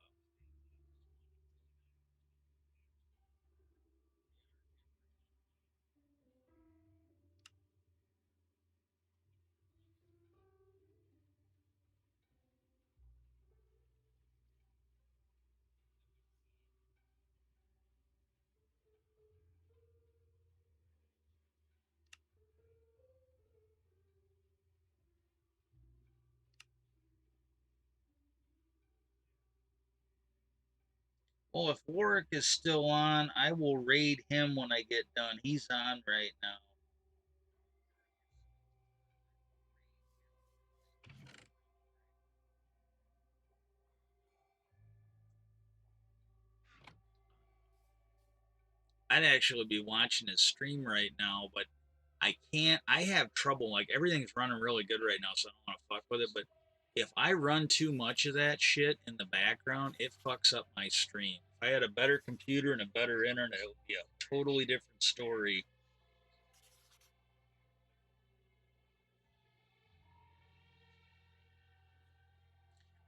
Well, if Warwick is still on, I will raid him when I get done. He's on right now. I'd actually be watching his stream right now, but I can't. I have trouble. Like, everything's running really good right now, so I don't want to fuck with it. But if I run too much of that shit in the background, it fucks up my stream. If I had a better computer and a better internet, it would be a totally different story.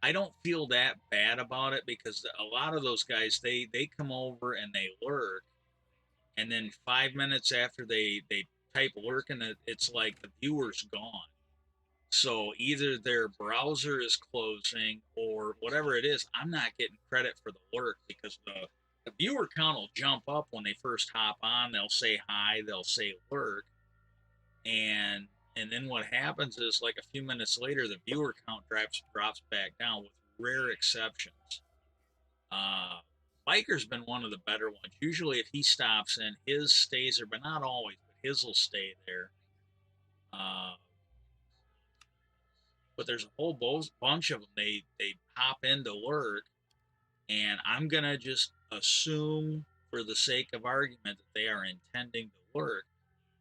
I don't feel that bad about it because a lot of those guys, they come over and they lurk, and then 5 minutes after they type lurk, and it's like the viewer's gone. So either their browser is closing or whatever it is, I'm not getting credit for the lurk because the viewer count will jump up when they first hop on. They'll say hi, they'll say lurk, and then what happens is, like, a few minutes later, the viewer count drops back down with rare exceptions. Uh, Biker's been one of the better ones. Usually, if he stops in, his stays there, but not always. But his will stay there. Uh, but there's a whole bunch of them. They hop into lurk, and I'm gonna just assume, for the sake of argument, that they are intending to lurk.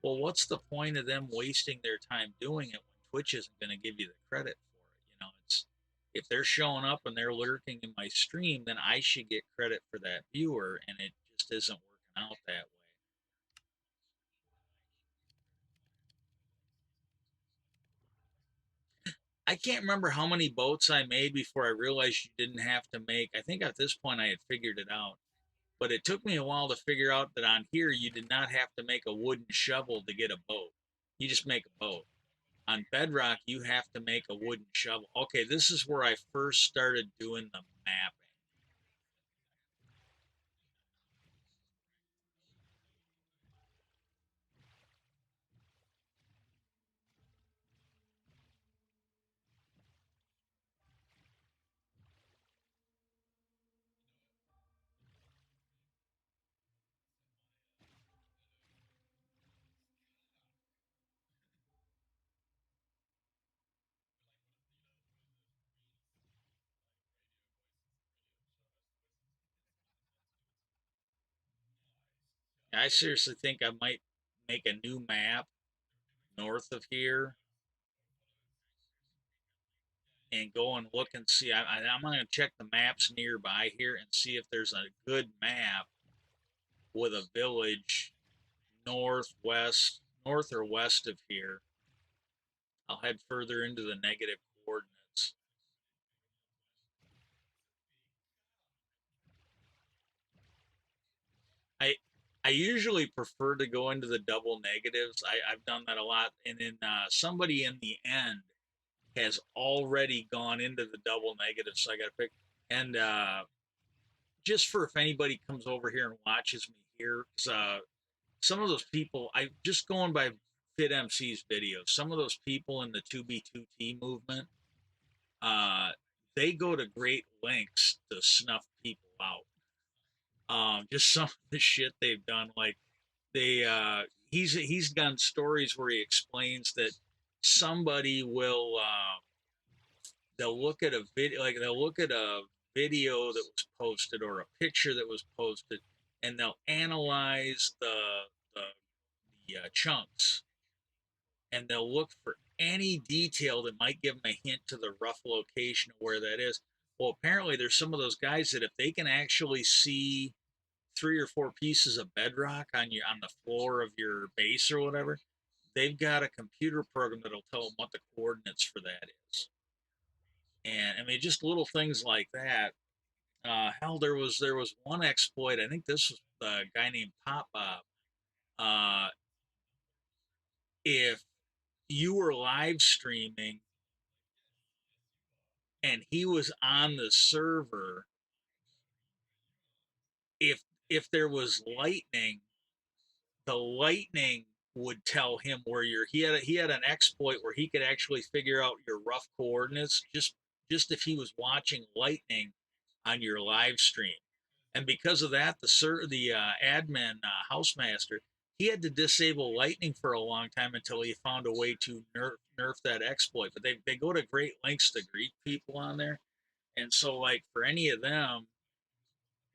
Well, what's the point of them wasting their time doing it when Twitch isn't going to give you the credit for it? It's, if they're showing up and they're lurking in my stream, then I should get credit for that viewer, and it just isn't working out that way. I can't remember how many boats I made before I realized you didn't have to make. I think at this point I had figured it out, but it took me a while to figure out that on here you did not have to make a wooden shovel to get a boat. You just make a boat. On Bedrock, you have to make a wooden shovel. Okay, this is where I first started doing the mapping. I seriously think I might make a new map north of here and go and look and see. I'm going to check the maps nearby here and see if there's a good map with a village north or west of here. I'll head further into the negative coordinates. I I usually prefer to go into the double negatives. I've done that a lot, and then somebody in the end has already gone into the double negatives, so I got to pick. And just for if anybody comes over here and watches me here, some of those people, I just going by Fit MC's videos, some of those people in the 2B2T movement, uh, they go to great lengths to snuff people out. Just some of the shit they've done, like they he's done stories where he explains that somebody will they'll look at a video, like they'll look at a video that was posted or a picture that was posted, and they'll analyze the, chunks, and they'll look for any detail that might give them a hint to the rough location of where that is. Well, apparently there's some of those guys that if they can actually see three or four pieces of bedrock on the floor of your base or whatever, they've got a computer program that'll tell them what the coordinates for that is. And I mean, just little things like that. Hell, there was one exploit. I think this was a guy named Pop Bob. Uh, if you were live streaming and he was on the server, if there was lightning, the lightning would tell him where you're. He had an exploit where he could actually figure out your rough coordinates just if he was watching lightning on your live stream. And because of that, the admin housemaster, he had to disable lightning for a long time until he found a way to nerf that exploit. But they go to great lengths to greet people on there. And so like for any of them,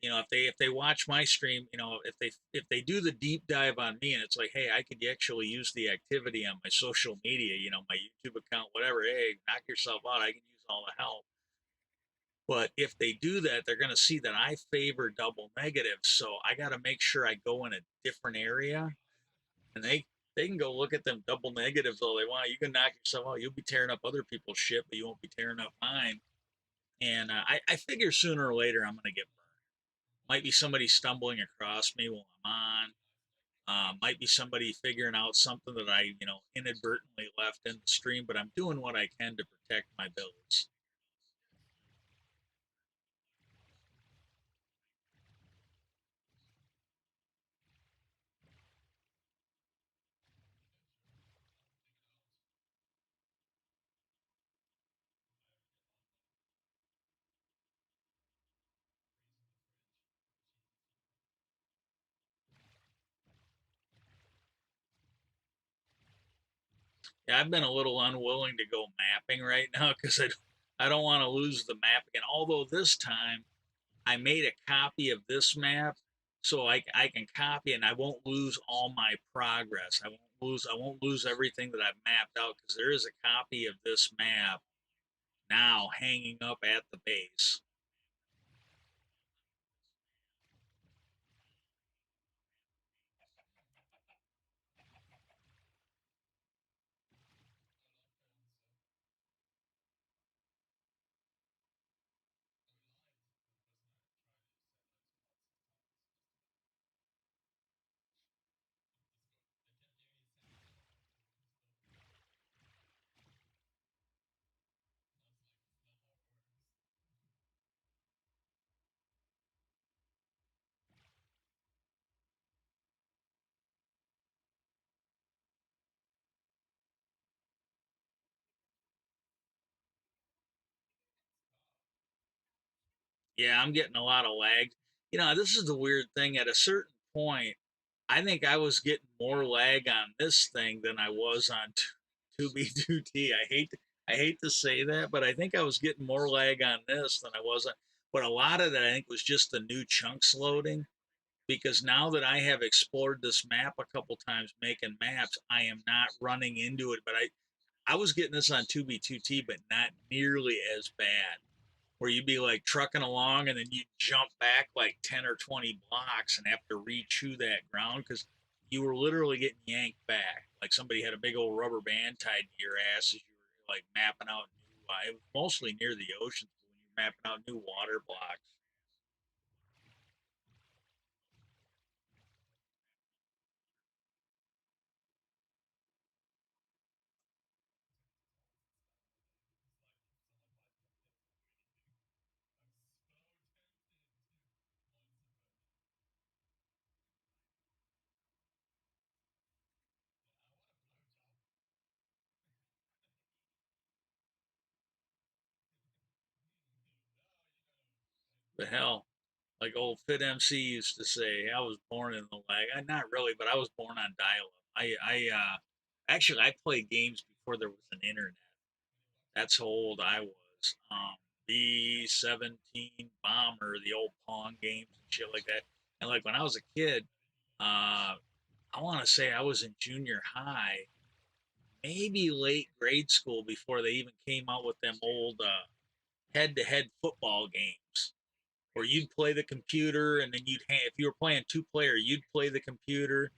if they watch my stream, if they do the deep dive on me and it's like, hey, I could actually use the activity on my social media, my YouTube account, whatever, hey, knock yourself out, I can use all the help. But if they do that, they're going to see that I favor double negatives, so I got to make sure I go in a different area. And they can go look at them double negatives all they want. You can knock yourself out, you'll be tearing up other people's shit, but you won't be tearing up mine. And I figure sooner or later I'm going to get burned. Might be somebody stumbling across me while I'm on. Might be somebody figuring out something that I, inadvertently left in the stream, but I'm doing what I can to protect my builds. Yeah, I've been a little unwilling to go mapping right now because I don't want to lose the map again. Although this time I made a copy of this map so I can copy it and I won't lose all my progress. I won't lose everything that I've mapped out because there is a copy of this map now hanging up at the base. Yeah, I'm getting a lot of lag. This is the weird thing. At a certain point, I think I was getting more lag on this thing than I was on 2B2T. I hate to say that, but I think I was getting more lag on this than I was on. But a lot of that I think was just the new chunks loading. Because now that I have explored this map a couple times making maps, I am not running into it. But I was getting this on 2B2T, but not nearly as bad where you'd be like trucking along and then you jump back like 10 or 20 blocks and have to rechew that ground because you were literally getting yanked back. Like somebody had a big old rubber band tied to your ass as you were like mapping out new, it was mostly near the ocean when you're mapping out new water blocks. The hell, like old Fit MC used to say, I was born in the lag. Not really, but I was born on dial-up. Actually I played games before there was an internet. That's how old I was. B-17 Bomber, the old Pong games and shit like that. And like when I was a kid, uh, I want to say I was in junior high, maybe late grade school before they even came out with them old head-to-head football games where you'd play the computer and then if you were playing two player, you'd play the computer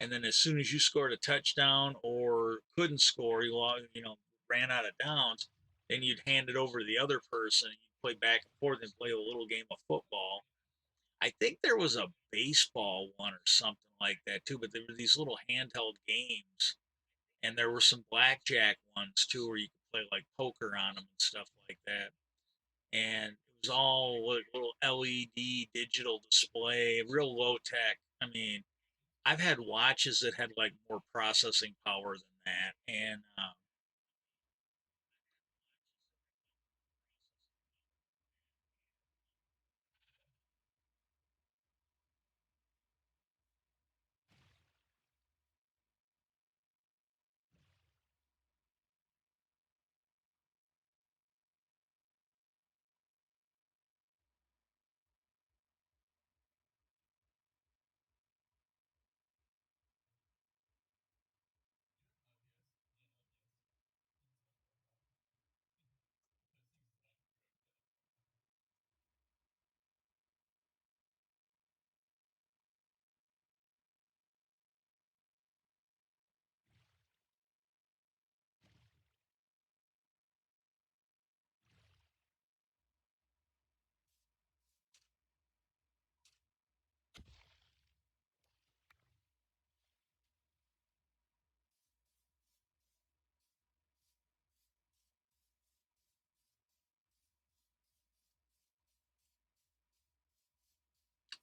and then as soon as you scored a touchdown or couldn't score, ran out of downs, then you'd hand it over to the other person. You'd play back and forth and play a little game of football. I think there was a baseball one or something like that too, but there were these little handheld games, and there were some blackjack ones too, where you could play like poker on them and stuff like that. And it was all like little LED digital display, real low tech. I mean, I've had watches that had like more processing power than that, and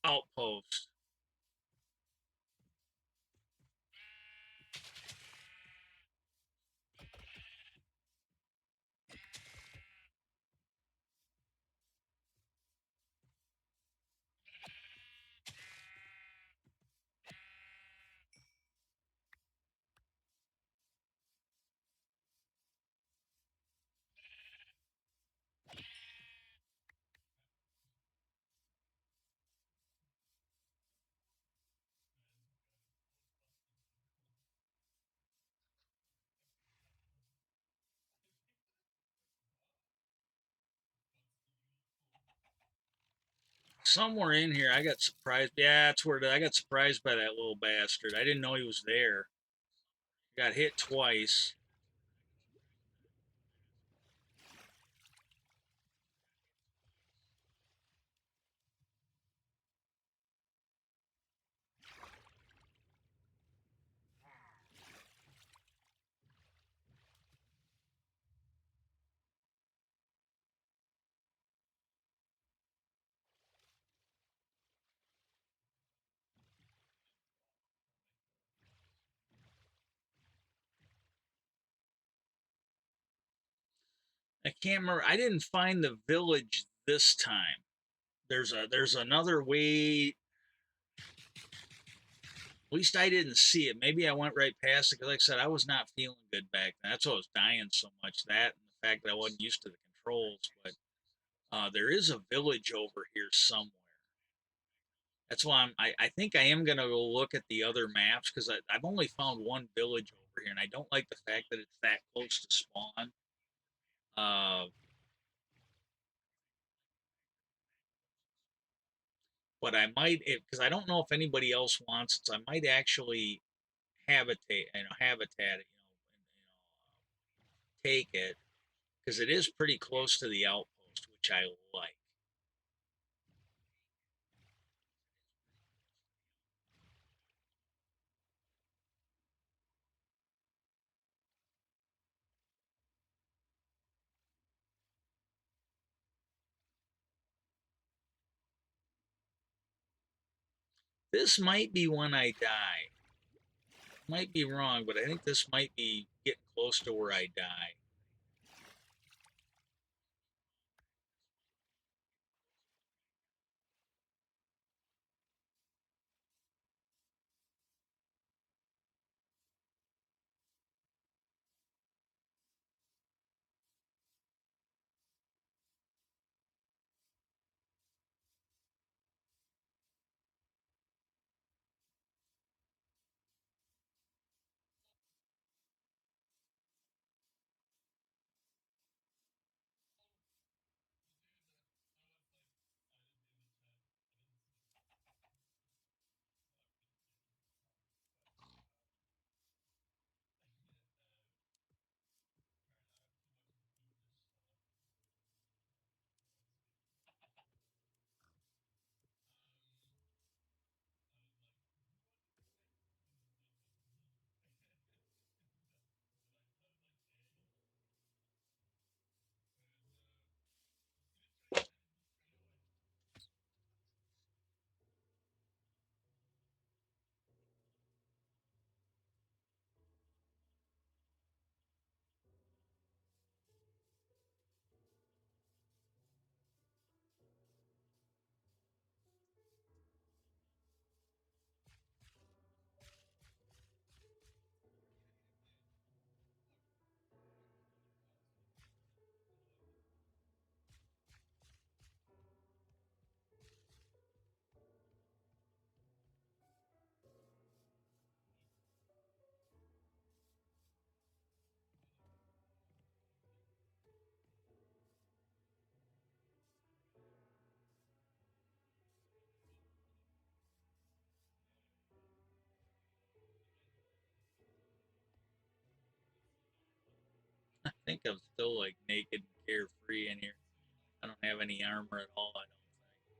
outpost. Somewhere in here, I got surprised. Yeah, that's where I got surprised by that little bastard. I didn't know he was there. Got hit twice. I can't remember. I didn't find the village this time. There's another way. At least I didn't see it. Maybe I went right past it because, like I said, I was not feeling good back then. That's why I was dying so much. That and the fact that I wasn't used to the controls. But there is a village over here somewhere. That's why I think I am gonna go look at the other maps because I've only found one village over here, and I don't like the fact that it's that close to spawn. Uh, but I might, because I don't know if anybody else wants it, so I might actually habitat it, take it because it is pretty close to the outpost, which I like. This might be when I die. Might be wrong, but I think this might be getting close to where I die. think I'm still like naked and carefree in here. I don't have any armor at all, I don't think.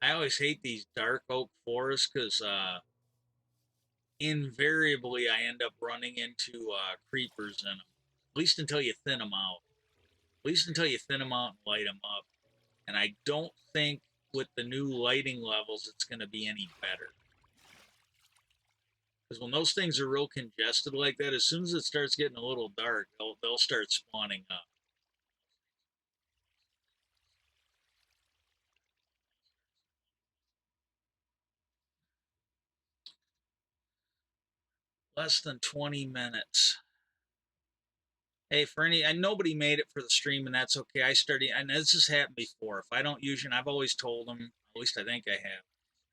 I always hate these dark oak forests because invariably I end up running into creepers in them. At least until you thin them out. At least until you thin them out and light them up. And I don't think with the new lighting levels it's going to be any better. Because when those things are real congested like that, as soon as it starts getting a little dark, they'll start spawning up. Less than 20 minutes. Hey, for any, and nobody made it for the stream, and that's okay. I started, and this has happened before. If I don't usually, and I've always told them, at least I think I have,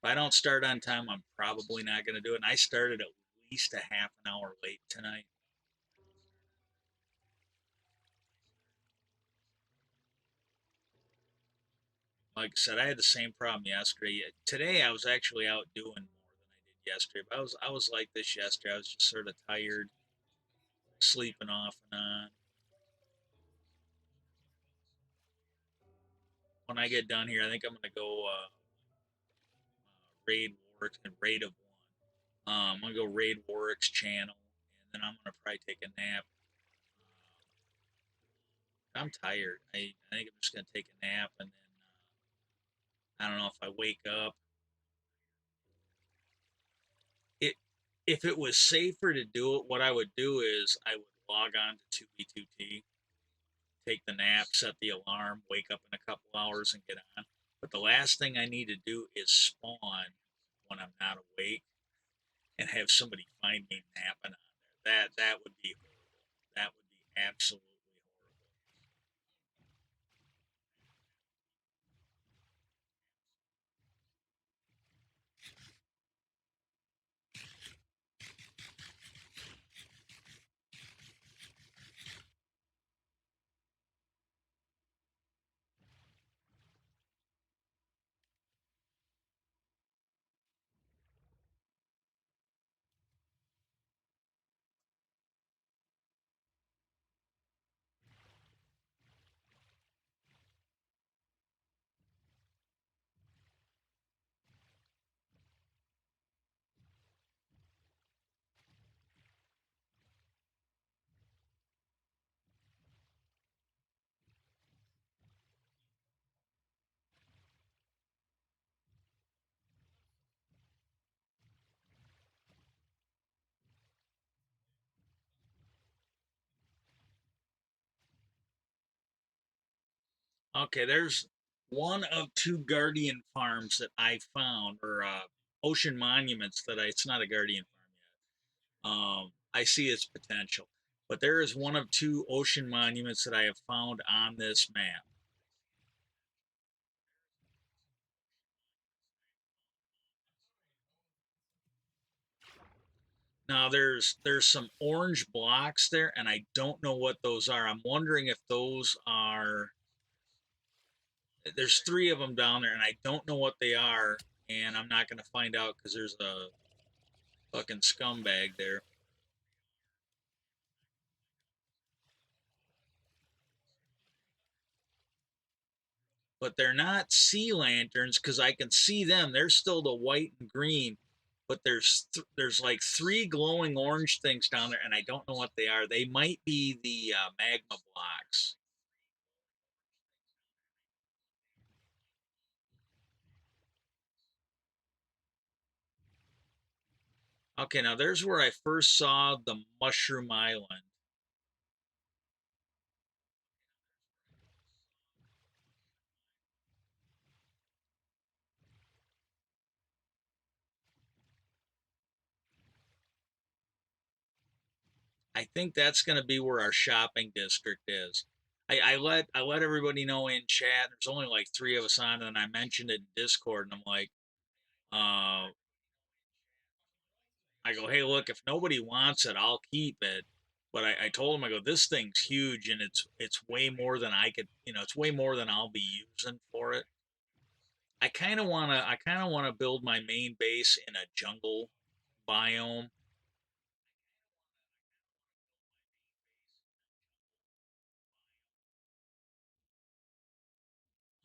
if I don't start on time, I'm probably not going to do it. And I started at least a half an hour late tonight. Like I said, I had the same problem yesterday. Today, I was actually out doing more than I did yesterday. But I was like this yesterday. I was just sort of tired, sleeping off and on. When I get done here, I think I'm going to go raid Warwick's and raid of one. I'm gonna go raid Warwick's channel, and then I'm gonna probably take a nap. I'm tired. I think I'm just gonna take a nap, and then I don't know if I wake up. It if it was safer to do it, what I would do is I would log on to 2B2T, take the nap, set the alarm, wake up in a couple hours, and get on. But the last thing I need to do is spawn when I'm not awake and have somebody find me napping on there. That would be horrible. That would be absolutely horrible. Okay, there's one of two guardian farms that I found, or ocean monuments that it's not a guardian farm yet. I see its potential, but there is one of two ocean monuments that I have found on this map. Now there's some orange blocks there, and I don't know what those are. I'm wondering if those are. There's three of them down there, and I don't know what they are, and I'm not going to find out because there's a fucking scumbag there. But they're not sea lanterns because I can see them. They're still the white and green, but there's like three glowing orange things down there, and I don't know what they are. They might be the magma blocks. Okay, now there's where I first saw the Mushroom Island. I think that's going to be where our shopping district is. I let everybody know in chat. There's only like three of us on, and I mentioned it in Discord, and I'm like, uh, I go, hey, look, if nobody wants it, I'll keep it. But I told him, I go, this thing's huge, and it's way more than I could, it's way more than I'll be using for it. I kind of wanna build my main base in a jungle biome.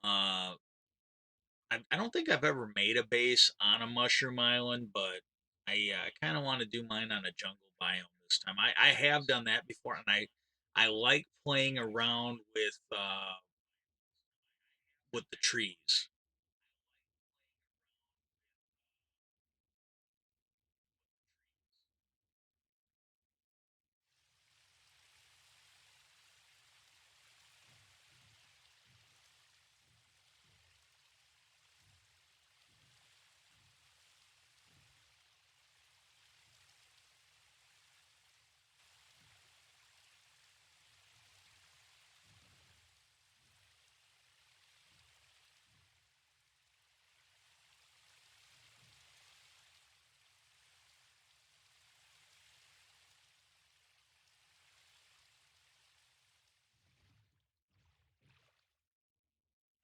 Uh, I don't think I've ever made a base on a mushroom island, but I kind of want to do mine on a jungle biome this time. I have done that before, and I like playing around with the trees.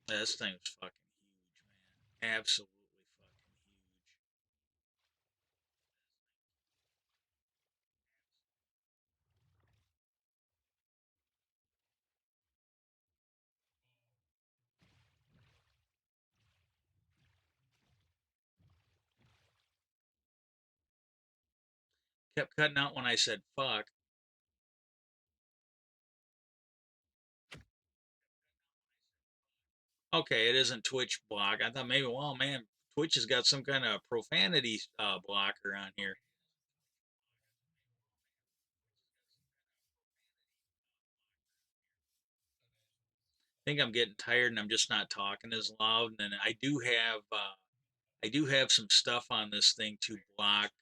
This thing's fucking huge, man. Absolutely fucking huge. Kept cutting out when I said fuck. Okay, it isn't Twitch block. I thought maybe, well, man, Twitch has got some kind of profanity blocker on here. I think I'm getting tired and I'm just not talking as loud. And then I do have some stuff on this thing to block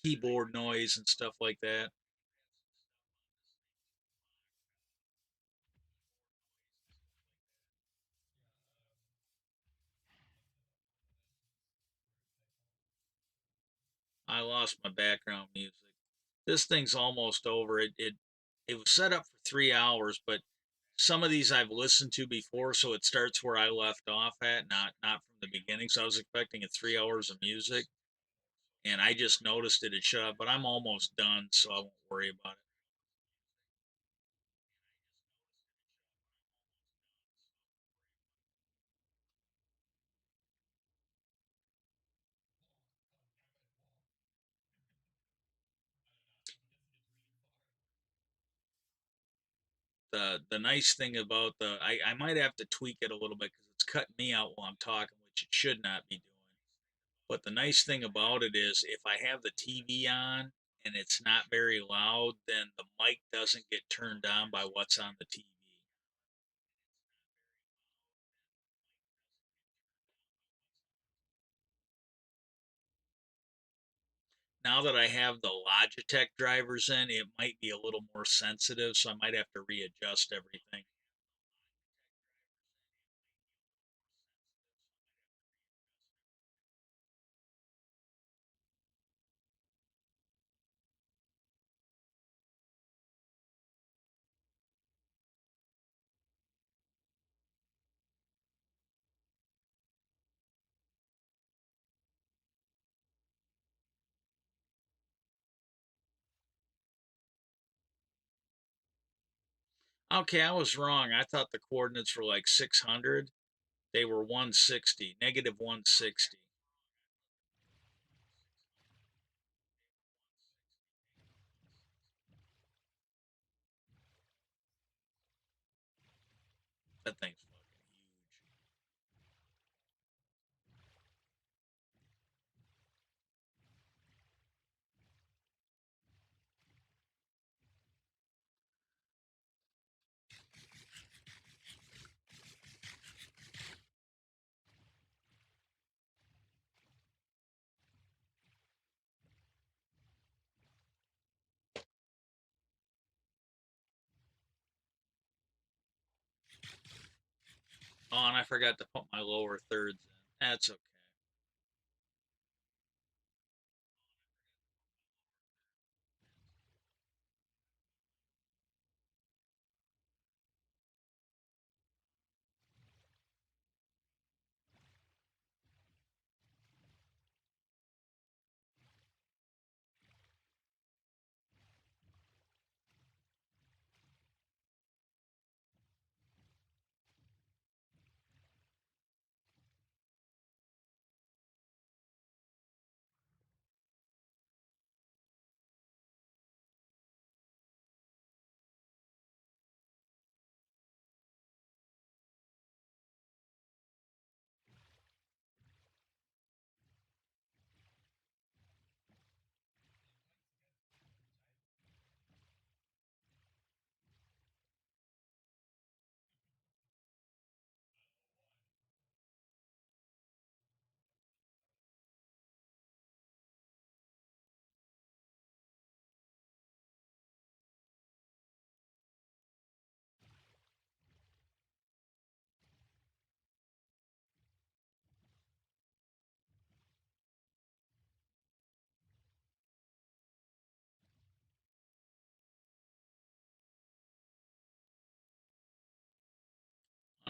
keyboard noise and stuff like that. I lost my background music. This thing's almost over. It was set up for 3 hours, but some of these I've listened to before, so it starts where I left off at, not from the beginning. So I was expecting 3 hours of music, and I just noticed it had shut up. But I'm almost done, so I won't worry about it. The nice thing about I might have to tweak it a little bit because it's cutting me out while I'm talking, which it should not be doing. But the nice thing about it is if I have the TV on and it's not very loud, then the mic doesn't get turned on by what's on the TV. Now that I have the Logitech drivers in, it might be a little more sensitive, so I might have to readjust everything. Okay, I was wrong. I thought the coordinates were like 600. They were 160, negative 160. That thing's fucking huge. Oh, and I forgot to put my lower thirds in. That's okay.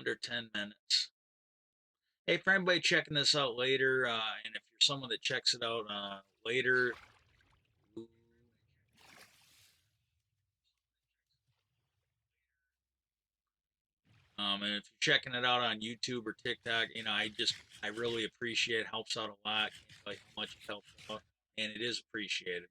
Under 10 minutes. Hey, for anybody checking this out later, and if you're someone that checks it out later, and if you're checking it out on YouTube or TikTok, I really appreciate it. Helps out a lot. Can't tell you how much it helps out, and it is appreciated.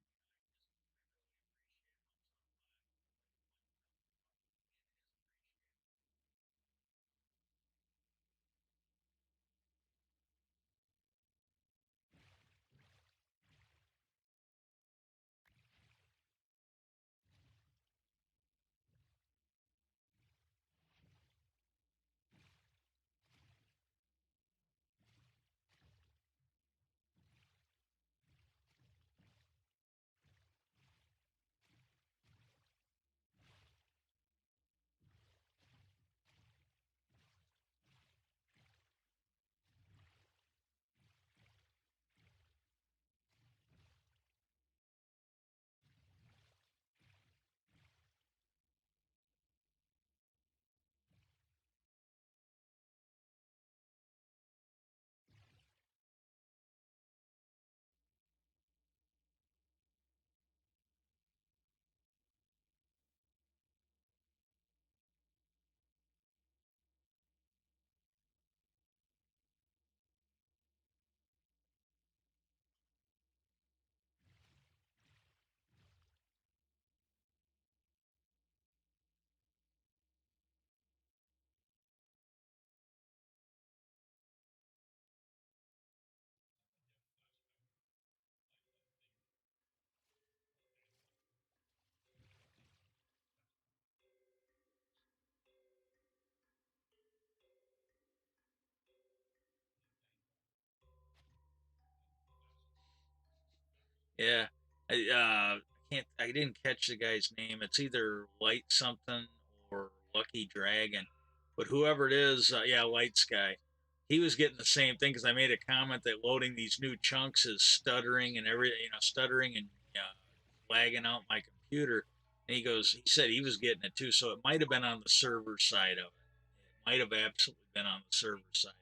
Yeah, I didn't catch the guy's name. It's either Light something or Lucky Dragon, but whoever it is, yeah, Light's guy. He was getting the same thing because I made a comment that loading these new chunks is stuttering and stuttering and lagging out my computer. And he said he was getting it too. So it might have been on the server side of it. It might have absolutely been on the server side of it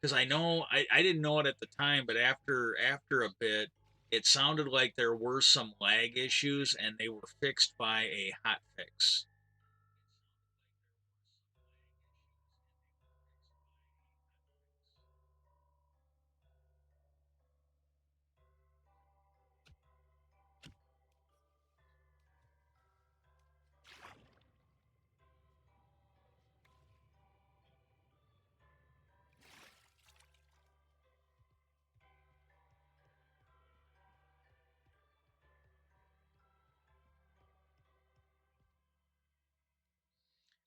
because I didn't know it at the time, but after a bit, it sounded like there were some lag issues, and they were fixed by a hot fix.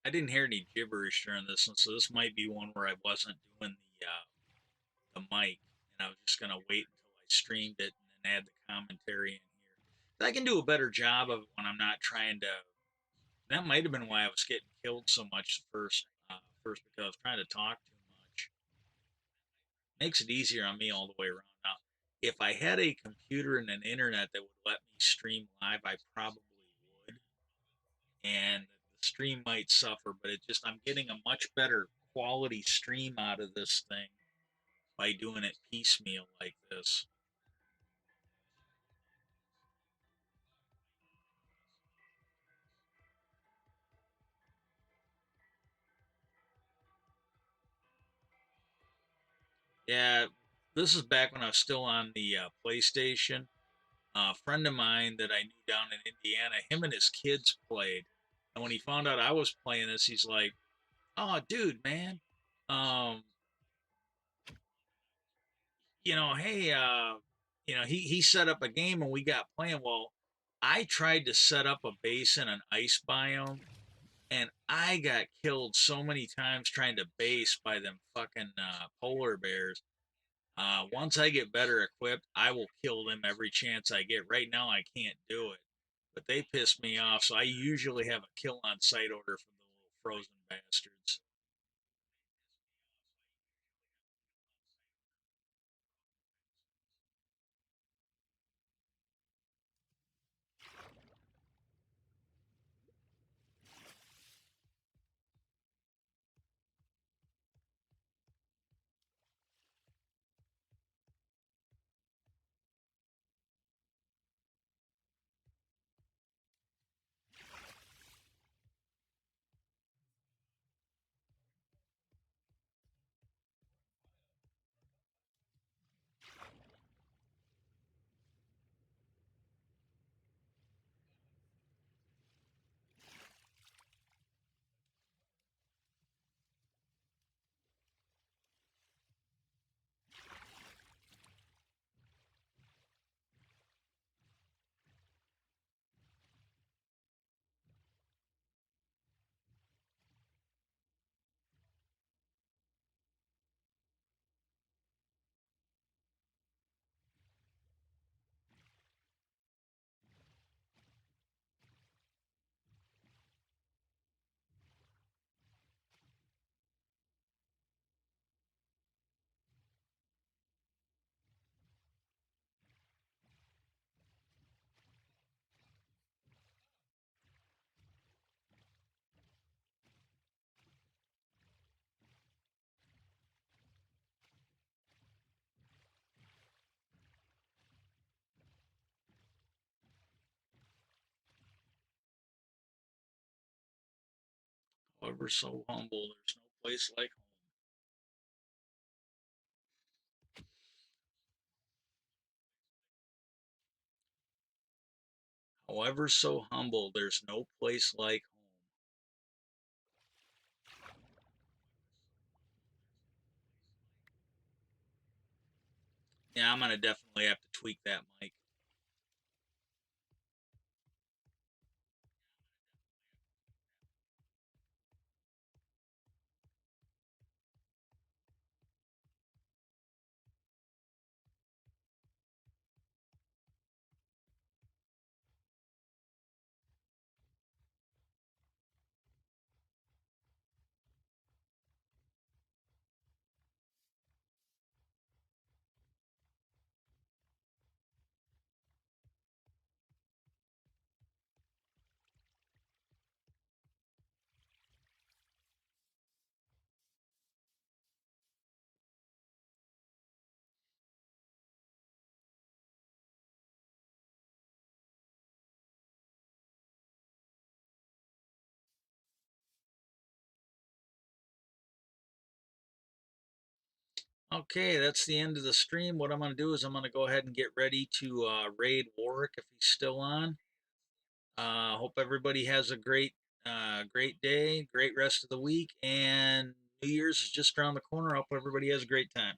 I didn't hear any gibberish during this one, so this might be one where I wasn't doing the mic, and I was just gonna wait until I streamed it and then add the commentary in here. But I can do a better job of it when I'm not trying to. That might have been why I was getting killed so much first because I was trying to talk too much. Makes it easier on me all the way around. Now, if I had a computer and an internet that would let me stream live, I probably would. And the stream might suffer, but I'm getting a much better quality stream out of this thing by doing it piecemeal like this. Yeah, this is back when I was still on the PlayStation. A friend of mine that I knew down in Indiana, him and his kids played. And when he found out I was playing this, he's like, "Oh, dude, man, um, hey, he set up a game and we got playing. Well, I tried to set up a base in an ice biome, and I got killed so many times trying to base by them fucking polar bears. Once I get better equipped, I will kill them every chance I get. Right now, I can't do it, but they piss me off. So I usually have a kill on sight order from the little frozen bastards. Ever so humble, there's no place like home. However so humble, there's no place like home. Yeah, I'm gonna definitely have to tweak that mic. Okay, that's the end of the stream. What I'm going to do is I'm going to go ahead and get ready to raid Warwick if he's still on. Hope everybody has a great day, great rest of the week, and New Year's is just around the corner. I hope everybody has a great time.